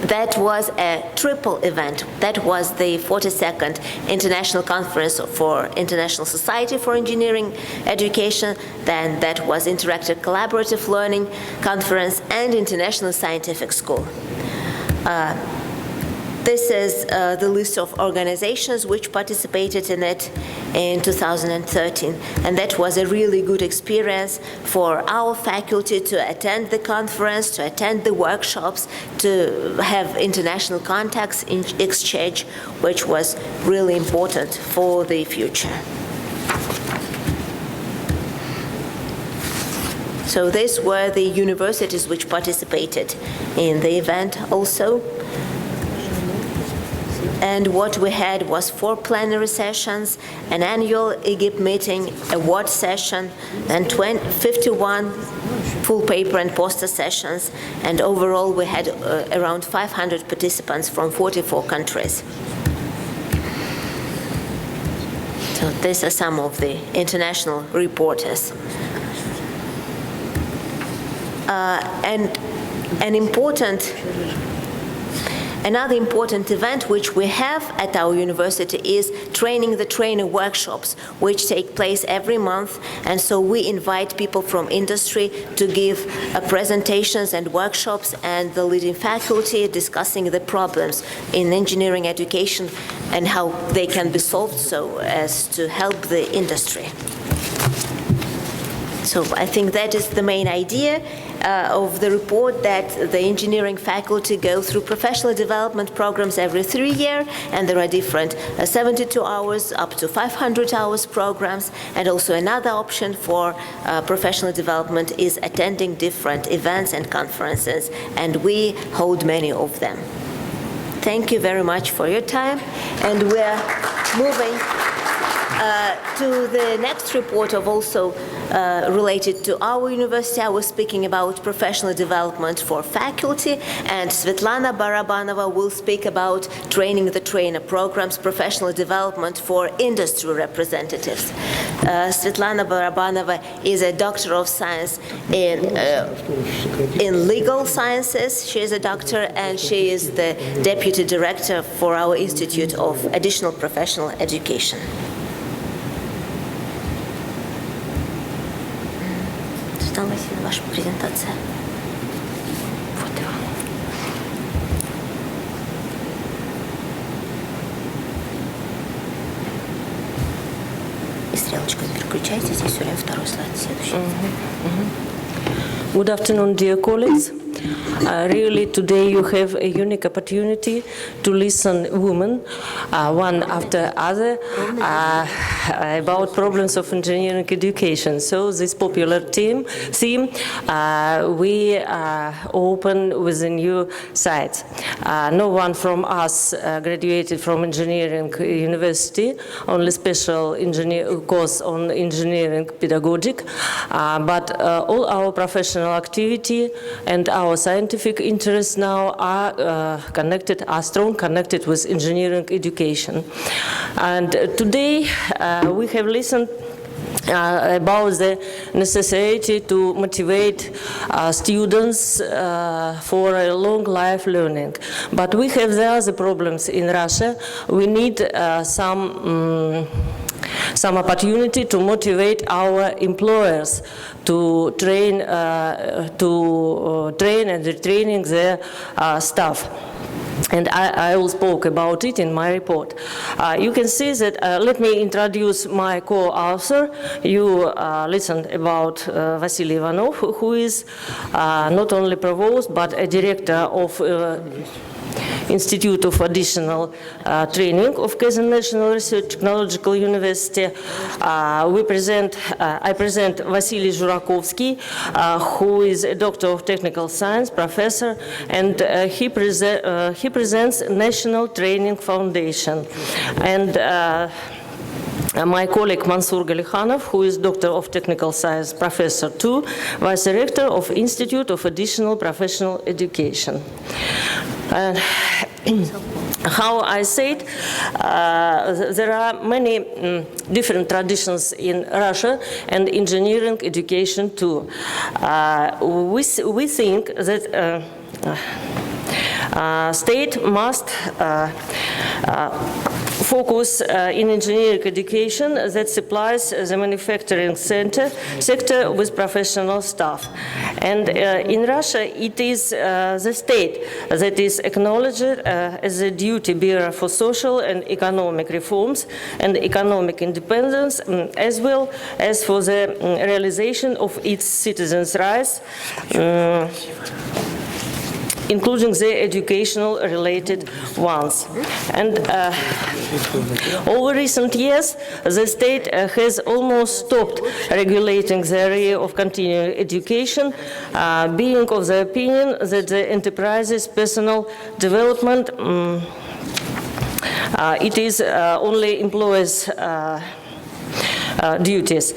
Speaker 2: That was a triple event. That was the 42nd International Conference for International Society for Engineering Education. Then that was Interactive Collaborative Learning Conference and International Scientific School. This is the list of organizations which participated in it in 2013. And that was a really good experience for our faculty to attend the conference, to attend the workshops, to have international contacts in exchange, which was really important for the future. So these were the universities which participated in the event also. And what we had was 4 plenary sessions, an annual EGIP meeting, award session, and 51 full paper and poster sessions. And overall, we had around 500 participants from 44 countries. So these are some of the international reporters. And another important event which we have at our university is Training the Trainer workshops, which take place every month. And so we invite people from industry to give presentations and workshops, and the leading faculty discussing the problems in engineering education and how they can be solved so as to help the industry. So I think that is the main idea of the report, that the engineering faculty go through professional development programs every 3 years, and there are different 72 hours up to 500 hours programs. And also another option for professional development is attending different events and conferences, and we hold many of them. Thank you very much for your time, and we're moving to the next report of also related to our university. I was speaking about professional development for faculty, and Svetlana Barabanova will speak about Training the Trainer programs, professional development for industry representatives. Svetlana Barabanova is a Doctor of Science in legal sciences. She is a doctor, and she is the Deputy Director for our Institute of Additional Professional Education. Ваша презентация. Вот и вам. И стрелочкой переключайте, здесь все время второй слайд, следующий.
Speaker 6: Good afternoon, dear colleagues. Really, today you have a unique opportunity to listen women, one after other, about problems of engineering education. So this popular theme, we open with a new site. No one from us graduated from engineering university, only special course on engineering pedagogy, but all our professional activity and our scientific interests now are strong connected with engineering education. And today we have listened about the necessity to motivate students for a long life learning. But we have the other problems in Russia. We need some opportunity to motivate our employers to train and retraining their staff. And I will speak about it in my report. You can see that, let me introduce my co-author. You listened about Vasily Ivanov, who is not only provost, but a director of Institute of Additional Training of Kazan National Research Technological University. I present Vasily Zhurakovsky, who is a doctor of technical science, professor, and he presents National Training Foundation. And my colleague Mansur Galikhanov, who is Doctor of Technical Science, Professor too, Vice Director of Institute of Additional Professional Education. How I said, there are many different traditions in Russia and engineering education too. We think that state must focus in engineering education that supplies the manufacturing sector with professional staff. And in Russia, it is the state that is acknowledged as a duty bearer for social and economic reforms and economic independence, as well as for the realization of its citizens' rights, including the educational-related ones. And over recent years, the state has almost stopped regulating the area of continuing education, being of the opinion that the enterprise's personal development, it is only employers' duties.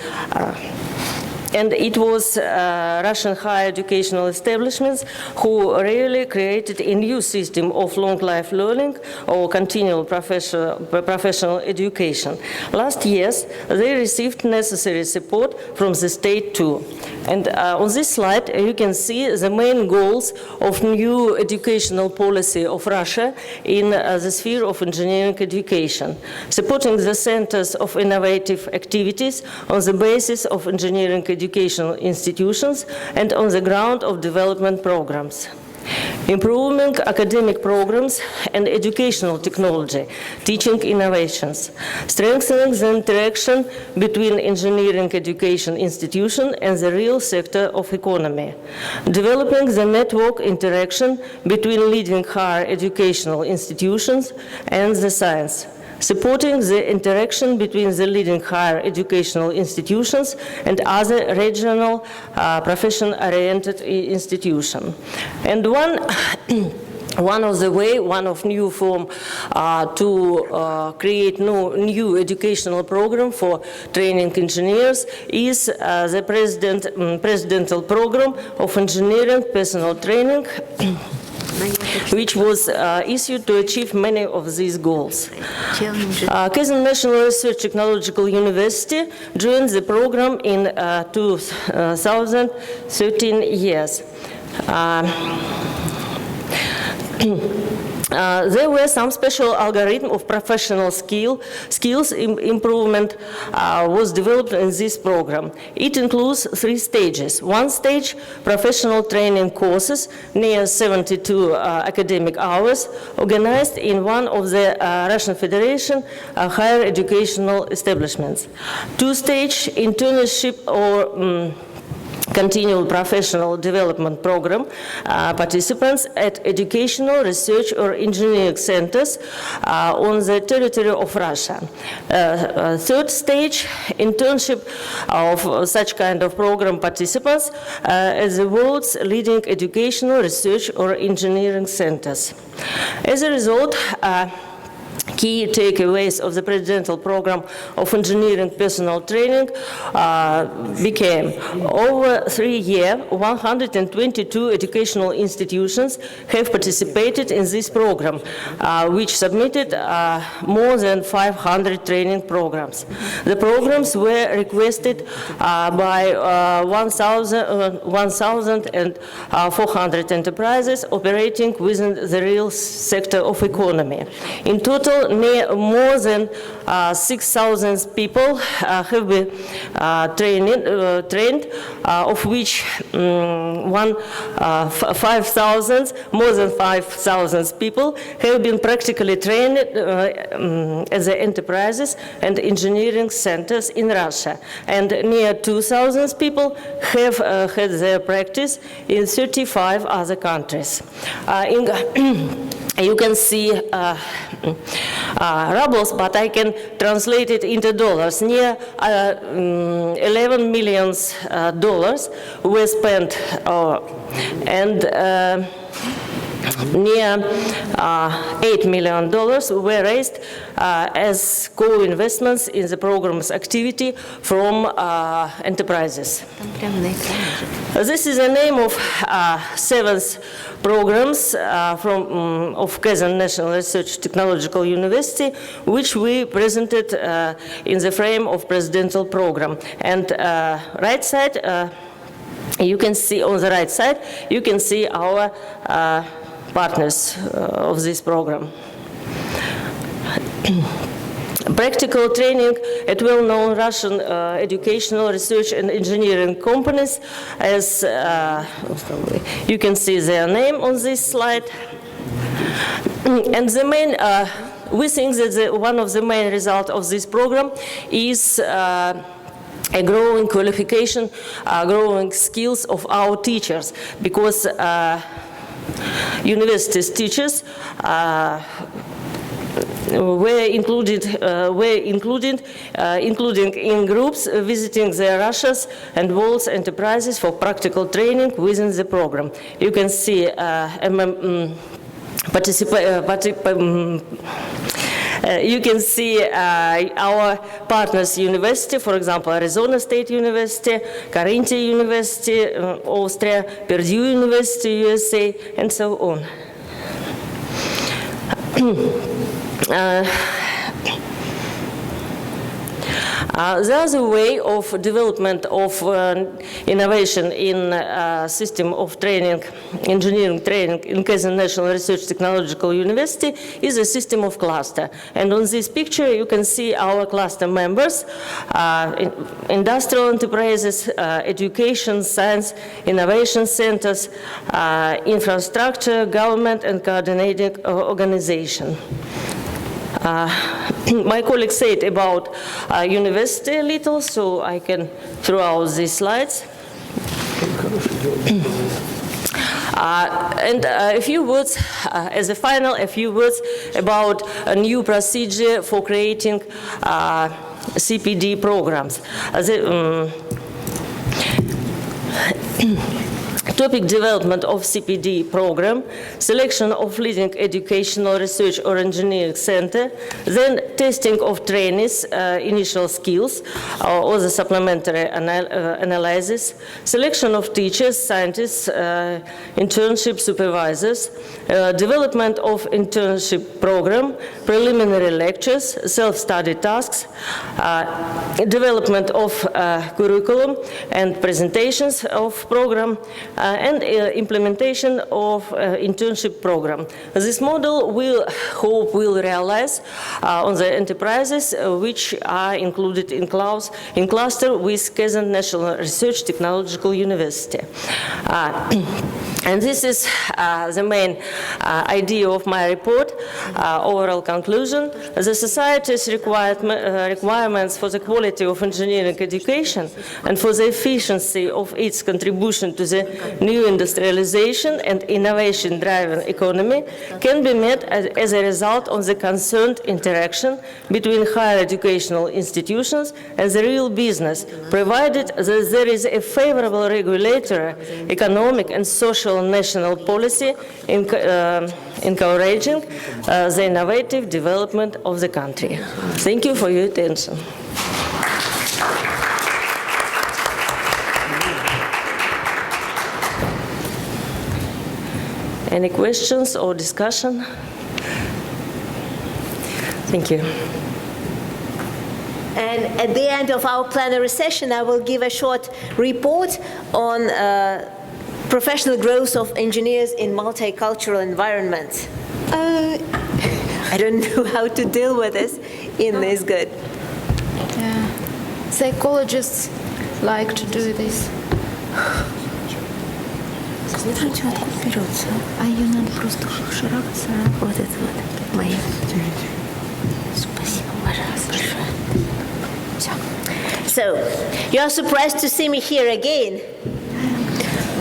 Speaker 6: And it was Russian higher educational establishments who really created a new system of long life learning or continual professional education. Last years, they received necessary support from the state too. And on this slide, you can see the main goals of new educational policy of Russia in the sphere of engineering education, supporting the centers of innovative activities on the basis of engineering educational institutions and on the ground of development programs. Improving academic programs and educational technology, teaching innovations, strengthening the interaction between engineering education institution and the real sector of economy, developing the network interaction between leading higher educational institutions and the science, supporting the interaction between the leading higher educational institutions and other regional profession-oriented institutions. And one of new form to create new educational program for training engineers is the presidential program of engineering personal training, which was issued to achieve many of these goals. Kazan National Research Technological University joined the program in 2013 years. There were some special algorithm of professional skills improvement was developed in this program. It includes 3 stages. One stage, professional training courses, near 72 academic hours, organized in one of the Russian Federation higher educational establishments. 2 stage, internship or continual professional development program participants at educational, research, or engineering centers on the territory of Russia. Third stage, internship of such kind of program participants at the world's leading educational, research, or engineering centers. As a result, key takeaways of the presidential program of engineering personnel training became: over 3 years, 122 educational institutions have participated in this program, which submitted more than 500 training programs. The programs were requested by 1,400 enterprises operating within the real sector of economy. In total, more than 6,000 people have been trained, of which more than 5,000 people have been practically trained at the enterprises and engineering centers in Russia, and near 2,000 people have had their practice in 35 other countries. You can see rubles, but I can translate it into dollars. Near $11 million were spent, and near $8 million were raised as co-investments in the program's activity from enterprises. This is the name of seventh programs of Kazan National Research Technological University, which we presented in the frame of presidential program. And right side, you can see on the right side, you can see our partners of this program. Practical training at well-known Russian educational, research, and engineering companies, as you can see their name on this slide. And the main, we think that one of the main results of this program is a growing qualification, growing skills of our teachers, because universities teachers were including in groups visiting the Russia's and world's enterprises for practical training within the program. You can see you can see our partners' university, for example, Arizona State University, Carinthia University, Austria, Purdue University, USA, and so on. The other way of development of innovation in system of training, engineering training in Kazan National Research Technological University is a system of cluster. And on this picture you can see our cluster members, industrial enterprises, education, science, innovation centers, infrastructure, government, and coordinating organization. My colleague said about university a little, so I can throw out these slides. And a few words, as a final, a few words about a new procedure for creating Cpd programs. Topic development of Cpd program, selection of leading educational, research, or engineering center, then testing of trainees' initial skills or the supplementary analysis, selection of teachers, scientists, internship supervisors, development of internship program, preliminary lectures, self-study tasks, development of curriculum and presentations of program, and implementation of internship program. This model will realize on the enterprises which are included in cluster with Kazan National Research Technological University. And this is the main idea of my report, overall conclusion. The society's requirements for the quality of engineering education and for the efficiency of its contribution to the new industrialization and innovation-driven economy can be met as a result of the concerned interaction between higher educational institutions and the real business, provided that there is a favorable regulatory, economic and social national policy encouraging the innovative development of the country. Thank you for your attention. Any questions or discussion? Thank you.
Speaker 2: And at the end of our plenary session, I will give a short report on professional growth of engineers in multicultural environments. I don't know how to deal with this. In is good.
Speaker 4: Yeah. Psychologists like to do this.
Speaker 2: А ее надо просто широко. Вот это вот моя. Спасибо, пожалуйста. So, you are surprised to see me here again.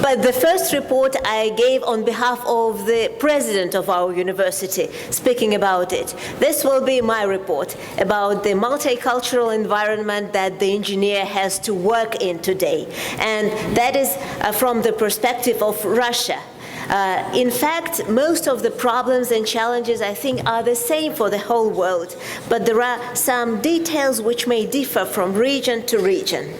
Speaker 2: But the first report I gave on behalf of the president of our university, speaking about it. This will be my report about the multicultural environment that the engineer has to work in today. And that is from the perspective of Russia. In fact, most of the problems and challenges, I think, are the same for the whole world. But there are some details which may differ from region to region.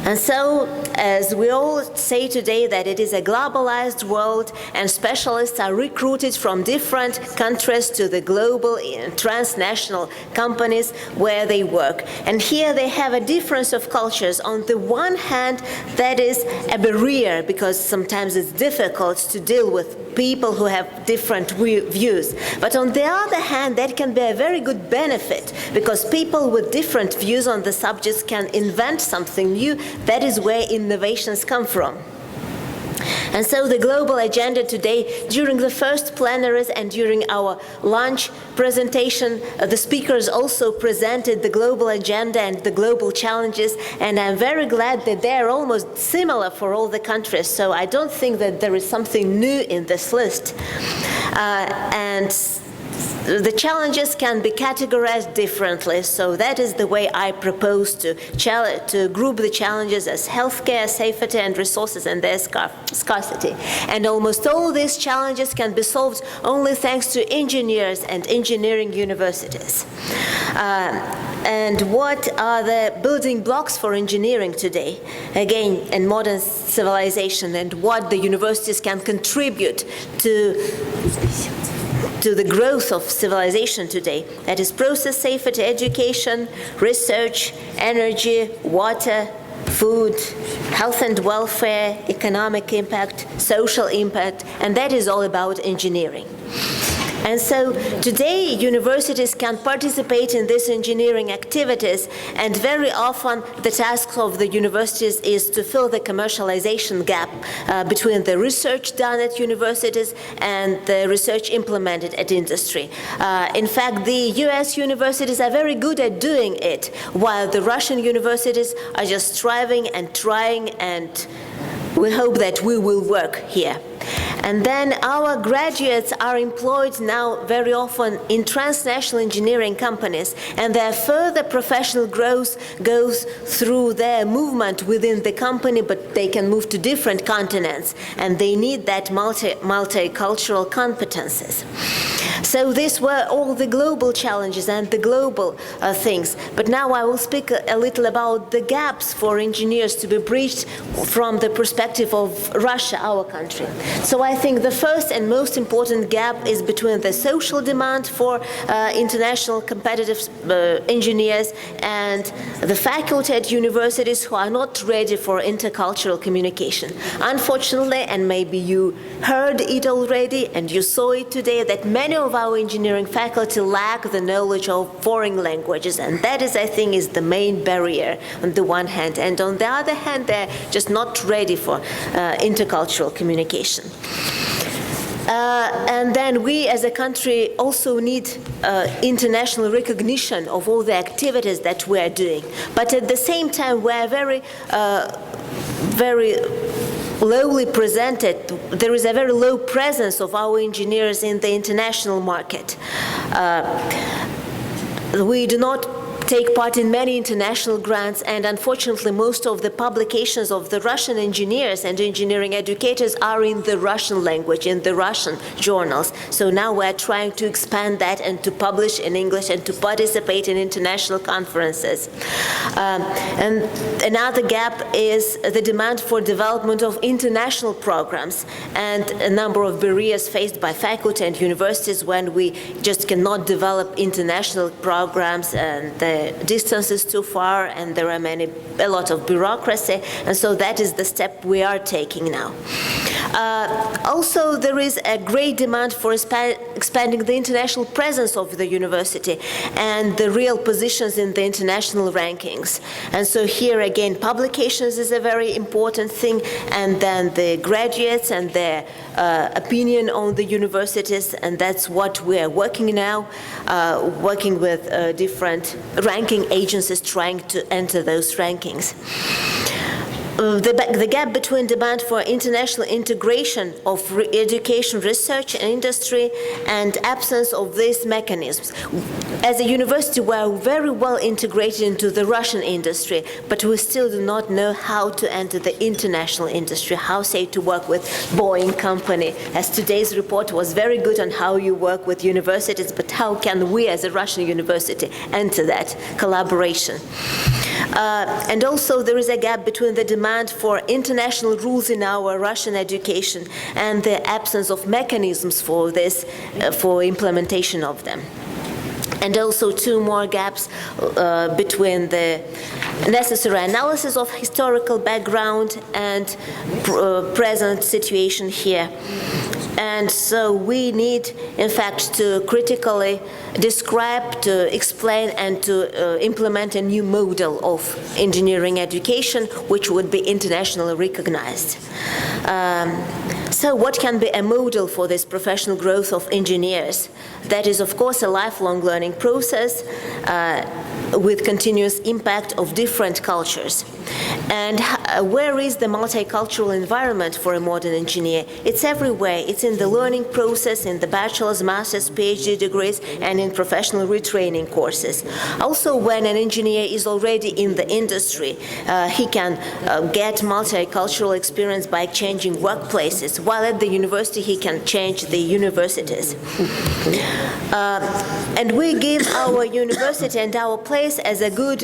Speaker 2: And so, as we all say today, that it is a globalized world and specialists are recruited from different countries to the global transnational companies where they work. And here they have a difference of cultures. On the one hand, that is a barrier because sometimes it's difficult to deal with people who have different views. But on the other hand, that can be a very good benefit because people with different views on the subjects can invent something new. That is where innovations come from. And so the global agenda today, during the first plenaries and during our lunch presentation, the speakers also presented the global agenda and the global challenges, and I'm very glad that they are almost similar for all the countries, so I don't think that there is something new in this list. And the challenges can be categorized differently, so that is the way I propose to group the challenges as healthcare, safety and resources and their scarcity. And almost all these challenges can be solved only thanks to engineers and engineering universities. And what are the building blocks for engineering today? Again, in modern civilization, and what the universities can contribute to the growth of civilization today. That is process safety, education, research, energy, water, food, health and welfare, economic impact, social impact, and that is all about engineering. And so today universities can participate in these engineering activities, and very often the task of the universities is to fill the commercialization gap between the research done at universities and the research implemented at industry. In fact, the US universities are very good at doing it, while the Russian universities are just striving and trying, and we hope that we will work here. And then our graduates are employed now very often in transnational engineering companies, and their further professional growth goes through their movement within the company, but they can move to different continents, and they need that multicultural competences. So these were all the global challenges and the global things. But now I will speak a little about the gaps for engineers to be bridged from the perspective of Russia, our country. So I think the first and most important gap is between the social demand for international competitive engineers and the faculty at universities who are not ready for intercultural communication. Unfortunately, and maybe you heard it already and you saw it today, that many of our engineering faculty lack the knowledge of foreign languages, and that is, I think, is the main barrier on the one hand, and on the other hand, they're just not ready for intercultural communication. And then we as a country also need international recognition of all the activities that we are doing. But at the same time, we are very lowly presented. There is a very low presence of our engineers in the international market. We do not take part in many international grants, and unfortunately most of the publications of the Russian engineers and engineering educators are in the Russian language, in the Russian journals. So now we're trying to expand that and to publish in English and to participate in international conferences. And another gap is the demand for development of international programs and a number of barriers faced by faculty and universities when we just cannot develop international programs, and the distance is too far and there are a lot of bureaucracy, and so that is the step we are taking now. Also, there is a great demand for expanding the international presence of the university and the real positions in the international rankings. And so here again, publications is a very important thing, and then the graduates and their opinion on the universities, and that's what we are working now, working with different ranking agencies trying to enter those rankings. The gap between demand for international integration of education, research, and industry, and absence of these mechanisms. As a university, we are very well integrated into the Russian industry, but we still do not know how to enter the international industry, how, say, to work with Boeing company, as today's report was very good on how you work with universities, but how can we as a Russian university enter that collaboration? And also there is a gap between the demand for international rules in our Russian education and the absence of mechanisms for this, for implementation of them. And also two more gaps between the necessary analysis of historical background and present situation here. And so we need, in fact, to critically describe, to explain, and to implement a new model of engineering education, which would be internationally recognized. So what can be a model for this professional growth of engineers? That is, of course, a lifelong learning process with continuous impact of different cultures. And where is the multicultural environment for a modern engineer? It's everywhere. It's in the learning process, in the bachelor's, master's, PhD degrees, and in professional retraining courses. Also, when an engineer is already in the industry, he can get multicultural experience by changing workplaces, while at the university he can change the universities. And we give our university and our place as a good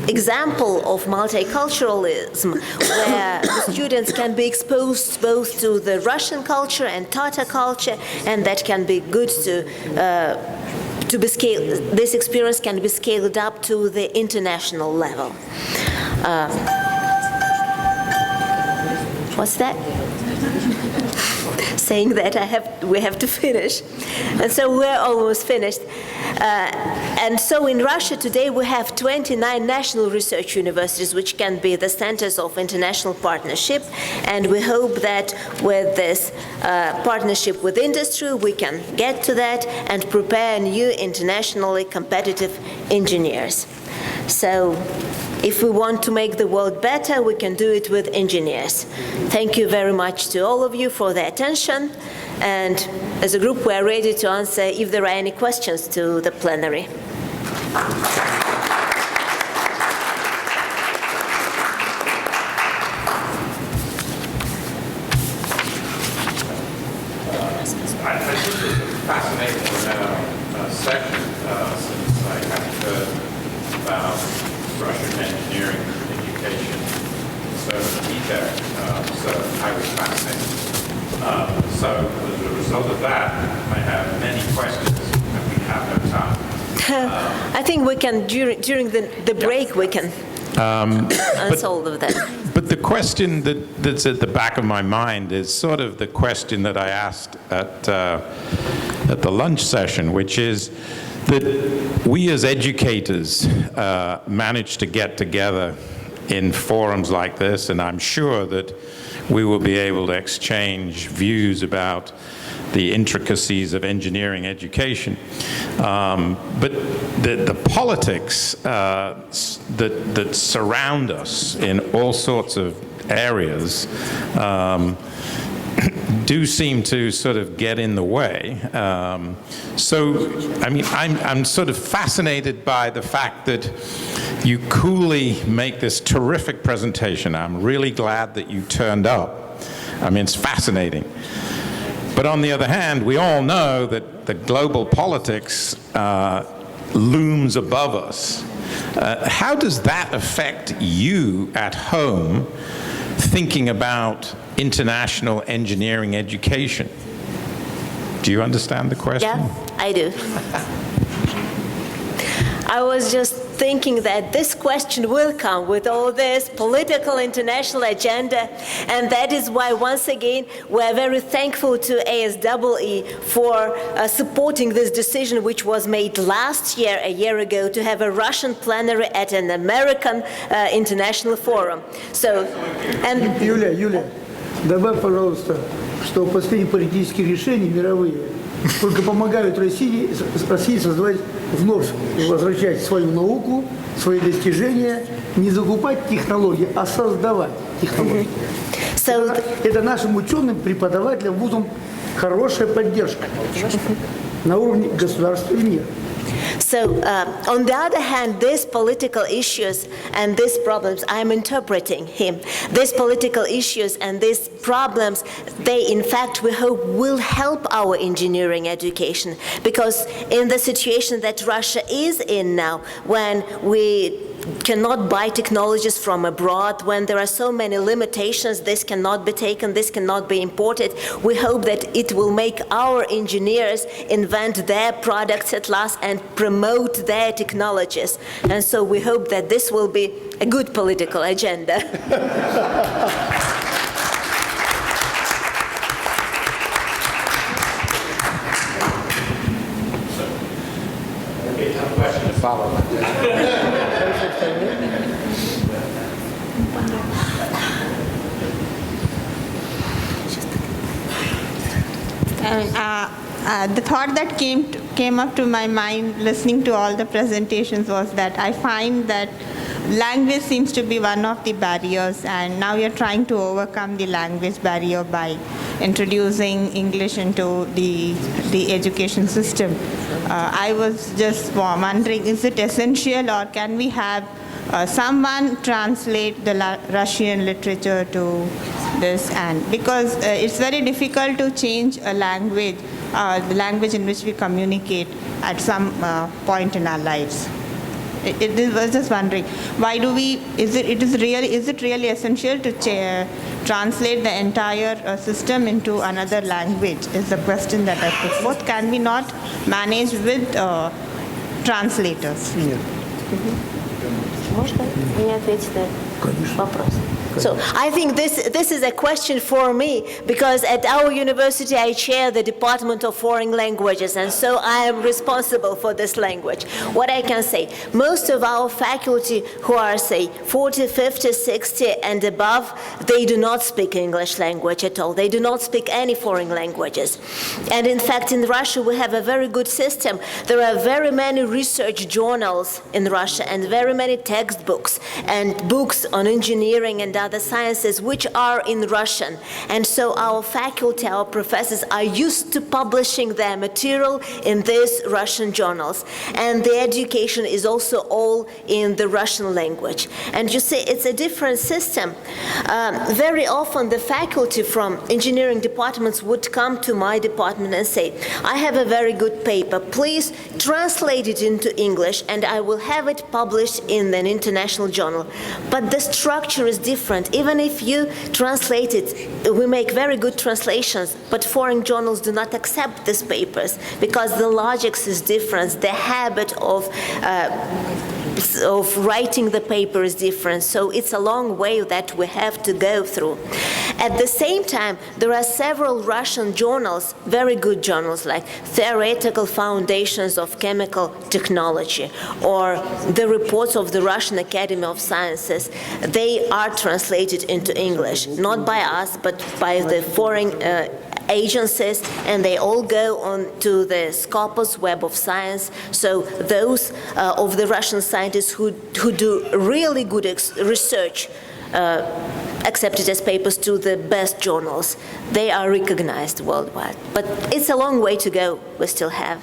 Speaker 2: example of multiculturalism, where the students can be exposed both to the Russian culture and Tatar culture, and that can be good to be scaled. This experience can be scaled up to the international level. What's that? Saying that we have to finish. And so we're almost finished. And so in Russia today we have 29 national research universities, which can be the centers of international partnership. And we hope that with this partnership with industry, we can get to that and prepare new internationally competitive engineers. So if we want to make the world better, we can do it with engineers. Thank you very much to all of you for the attention. And as a group, we are ready to answer if there are any questions to the plenary.
Speaker 7: I think this is fascinating.
Speaker 1: about Russian engineering education. So I was fascinated. So as a result of that, I have many questions, and we have no time.
Speaker 2: I think we can, during the break, we can answer all of that.
Speaker 7: But the question that's at the back of my mind is sort of the question that I asked at the lunch session, which is that we as educators manage to get together in forums like this, and I'm sure that we will be able to exchange views about the intricacies of engineering education. But the politics that surround us in all sorts of areas do seem to sort of get in the way. So, I mean, I'm sort of fascinated by the fact that you coolly make this terrific presentation. I'm really glad that you turned up. I mean, it's fascinating. But on the other hand, we all know that the global politics looms above us. How does that affect you at home thinking about international engineering education? Do you understand the question?
Speaker 2: Yeah, I do. I was just thinking that this question will come with all this political international agenda, and that is why, once again, we're very thankful to ASEE for supporting this decision, which was made last year, a year ago, to have a Russian plenary at an American international forum. So, and
Speaker 3: Юля, добавь, пожалуйста, что последние политические решения мировые только помогают России создавать вновь, возвращать свою науку, свои достижения, не закупать технологии, а создавать технологии. Это нашим ученым, преподавателям, вузам хорошая поддержка на уровне государства и мира.
Speaker 2: So, on the other hand, these political issues and these problems, I'm interpreting him, these political issues and these problems, they, in fact, we hope will help our engineering education, because in the situation that Russia is in now, when we cannot buy technologies from abroad, when there are so many limitations, this cannot be taken, this cannot be imported, we hope that it will make our engineers invent their products at last and promote their technologies. And so we hope that this will be a good political agenda.
Speaker 1: Okay, tough question to follow.
Speaker 8: The thought that came up to my mind listening to all the presentations was that I find that language seems to be one of the barriers, and now you're trying to overcome the language barrier by introducing English into the education system. I was just wondering, is it essential, or can we have someone translate the Russian literature to this? And because it's very difficult to change a language, the language in which we communicate at some point in our lives. I was just wondering, why do we? Is it really essential to translate the entire system into another language? Is the question that I put. What can we not manage with translators?
Speaker 2: Можно мне ответить на вопрос? So I think this is a question for me, because at our university I chair the Department of Foreign Languages, and so I am responsible for this language. What I can say, most of our faculty who are, say, 40, 50, 60 and above, they do not speak English language at all. They do not speak any foreign languages. And in fact, in Russia we have a very good system. There are very many research journals in Russia and very many textbooks and books on engineering and other sciences which are in Russian. And so our faculty, our professors are used to publishing their material in these Russian journals. And the education is also all in the Russian language. And you see, it's a different system. Very often the faculty from engineering departments would come to my department and say, I have a very good paper, please translate it into English and I will have it published in an international journal. But the structure is different. Even if you translate it, we make very good translations, but foreign journals do not accept these papers because the logic is different, the habit of writing the paper is different. So it's a long way that we have to go through. At the same time, there are several Russian journals, very good journals, like Theoretical Foundations of Chemical Technology, or the reports of the Russian Academy of Sciences. They are translated into English, not by us, but by the foreign agencies, and they all go on to the Scopus Web of Science. So those of the Russian scientists who do really good research accepted as papers to the best journals. They are recognized worldwide. But it's a long way to go, we still have.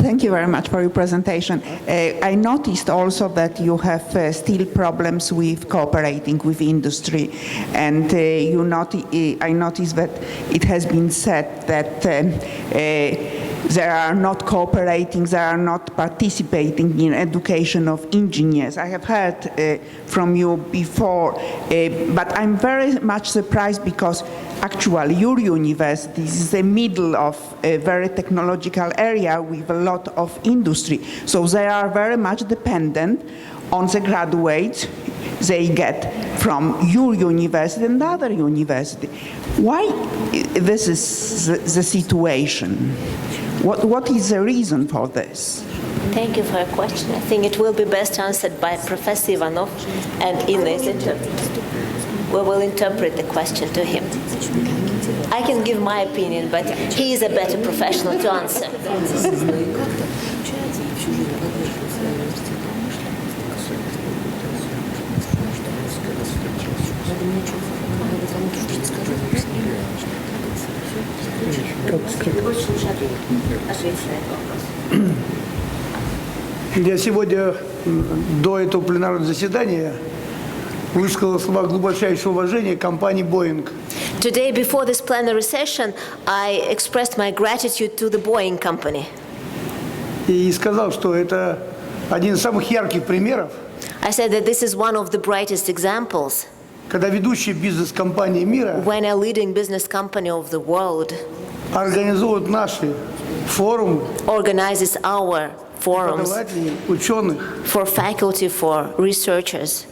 Speaker 9: Thank you very much for your presentation. I noticed also that you have still problems with cooperating with industry, and I noticed that it has been said that they are not cooperating, they are not participating in education of engineers. I have heard from you before, but I'm very much surprised because actually your university is the middle of a very technological area with a lot of industry. So they are very much dependent on the graduates they get from your university and other university. Why this is the situation? What is the reason for this?
Speaker 2: Thank you for your question. I think it will be best answered by Professor Ivanov and Inna's interpreter. We will interpret the question to him. I can give my opinion, but he is a better professional to answer.
Speaker 3: Я сегодня до этого пленарного заседания высказал слова глубочайшего уважения компании Boeing.
Speaker 2: Today, before this plenary session, I expressed my gratitude to the Boeing company.
Speaker 3: И сказал, что это один из самых ярких примеров,
Speaker 2: I said that this is one of the brightest examples
Speaker 3: когда ведущие бизнес-компании мира
Speaker 2: when a leading business company of the world
Speaker 3: организуют наши форумы,
Speaker 2: organizes our forums
Speaker 3: преподавателей, ученых.
Speaker 2: for faculty, for researchers.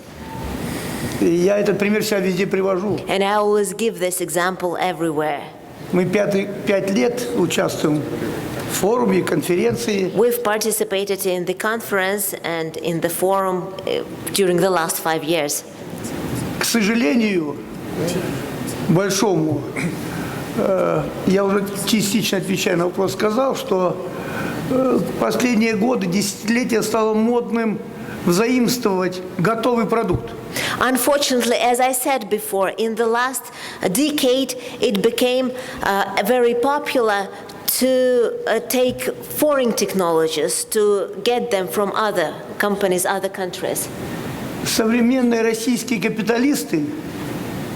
Speaker 3: И я этот пример себя везде привожу.
Speaker 2: And I always give this example everywhere.
Speaker 3: Мы 5 лет участвуем в форуме, конференции.
Speaker 2: We've participated in the conference and in the forum during the last 5 years.
Speaker 3: К сожалению, большому, я уже частично отвечая на вопрос, сказал, что последние годы, десятилетия стало модным взаимствовать готовый продукт.
Speaker 2: Unfortunately, as I said before, in the last decade, it became very popular to take foreign technologies, to get them from other companies, other countries.
Speaker 3: Современные российские капиталисты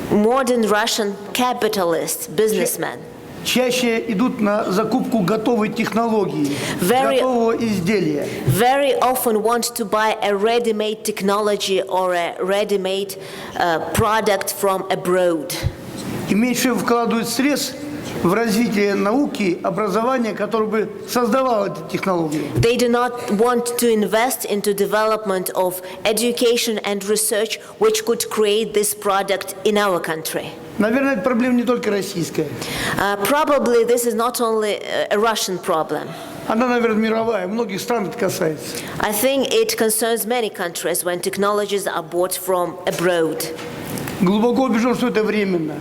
Speaker 2: Modern Russian capitalists, businessmen,
Speaker 3: чаще идут на закупку готовой технологии, готового изделия.
Speaker 2: very often want to buy a ready-made technology or a ready-made product from abroad.
Speaker 3: И меньше вкладывают средств в развитие науки, образования, которое бы создавало эти технологии.
Speaker 2: They do not want to invest into development of education and research which could create this product in our country.
Speaker 3: Наверное, эта проблема не только российская.
Speaker 2: Probably this is not only a Russian problem.
Speaker 3: Она, наверное, мировая, многих стран это касается.
Speaker 2: I think it concerns many countries when technologies are bought from abroad.
Speaker 3: Глубоко убежден, что это временно.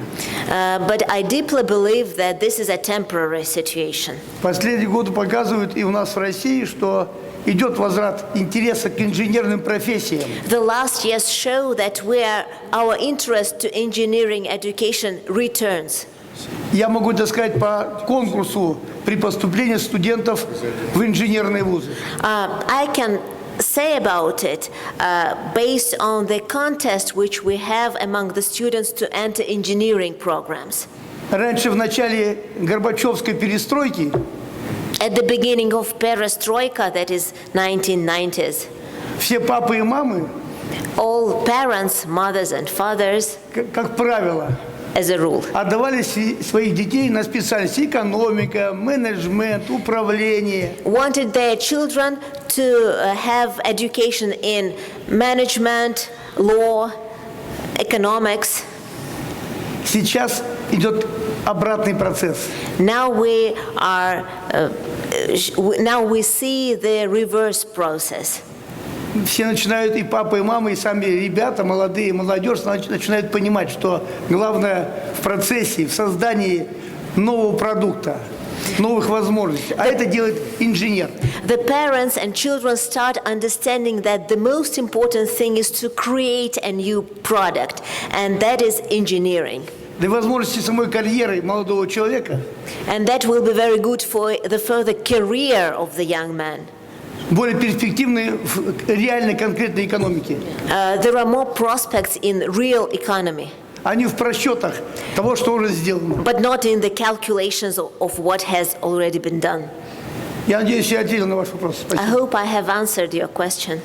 Speaker 2: But I deeply believe that this is a temporary situation.
Speaker 3: Последние годы показывают и у нас в России, что идет возврат интереса к инженерным профессиям.
Speaker 2: The last years show that our interest to engineering education returns.
Speaker 3: Я могу это сказать по конкурсу при поступлении студентов в инженерные вузы.
Speaker 2: I can say about it based on the contest which we have among the students to enter engineering programs.
Speaker 3: Раньше, в начале Горбачевской перестройки,
Speaker 2: At the beginning of perestroika, that is 1990s,
Speaker 3: все папы и мамы,
Speaker 2: all parents, mothers and fathers,
Speaker 3: как правило,
Speaker 2: as a rule,
Speaker 3: отдавали своих детей на специальности экономика, менеджмент, управление.
Speaker 2: wanted their children to have education in management, law, economics.
Speaker 3: Сейчас идет обратный процесс.
Speaker 2: Now we see the reverse process.
Speaker 3: Все начинают, и папа, и мама, и сами ребята, молодые, молодежь, начинают понимать, что главное в процессе, в создании нового продукта, новых возможностей. А это делает инженер.
Speaker 2: The parents and children start understanding that the most important thing is to create a new product, and that is engineering.
Speaker 3: Для возможности самой карьеры молодого человека
Speaker 2: And that will be very good for the further career of the young man.
Speaker 3: более перспективные в реальной конкретной экономике.
Speaker 2: There are more prospects in real economy,
Speaker 3: А не в просчетах того, что уже сделано.
Speaker 2: but not in the calculations of what has already been done.
Speaker 3: Я надеюсь, я ответил на ваш вопрос.
Speaker 2: I
Speaker 3: Спасибо.
Speaker 2: hope I have answered your question.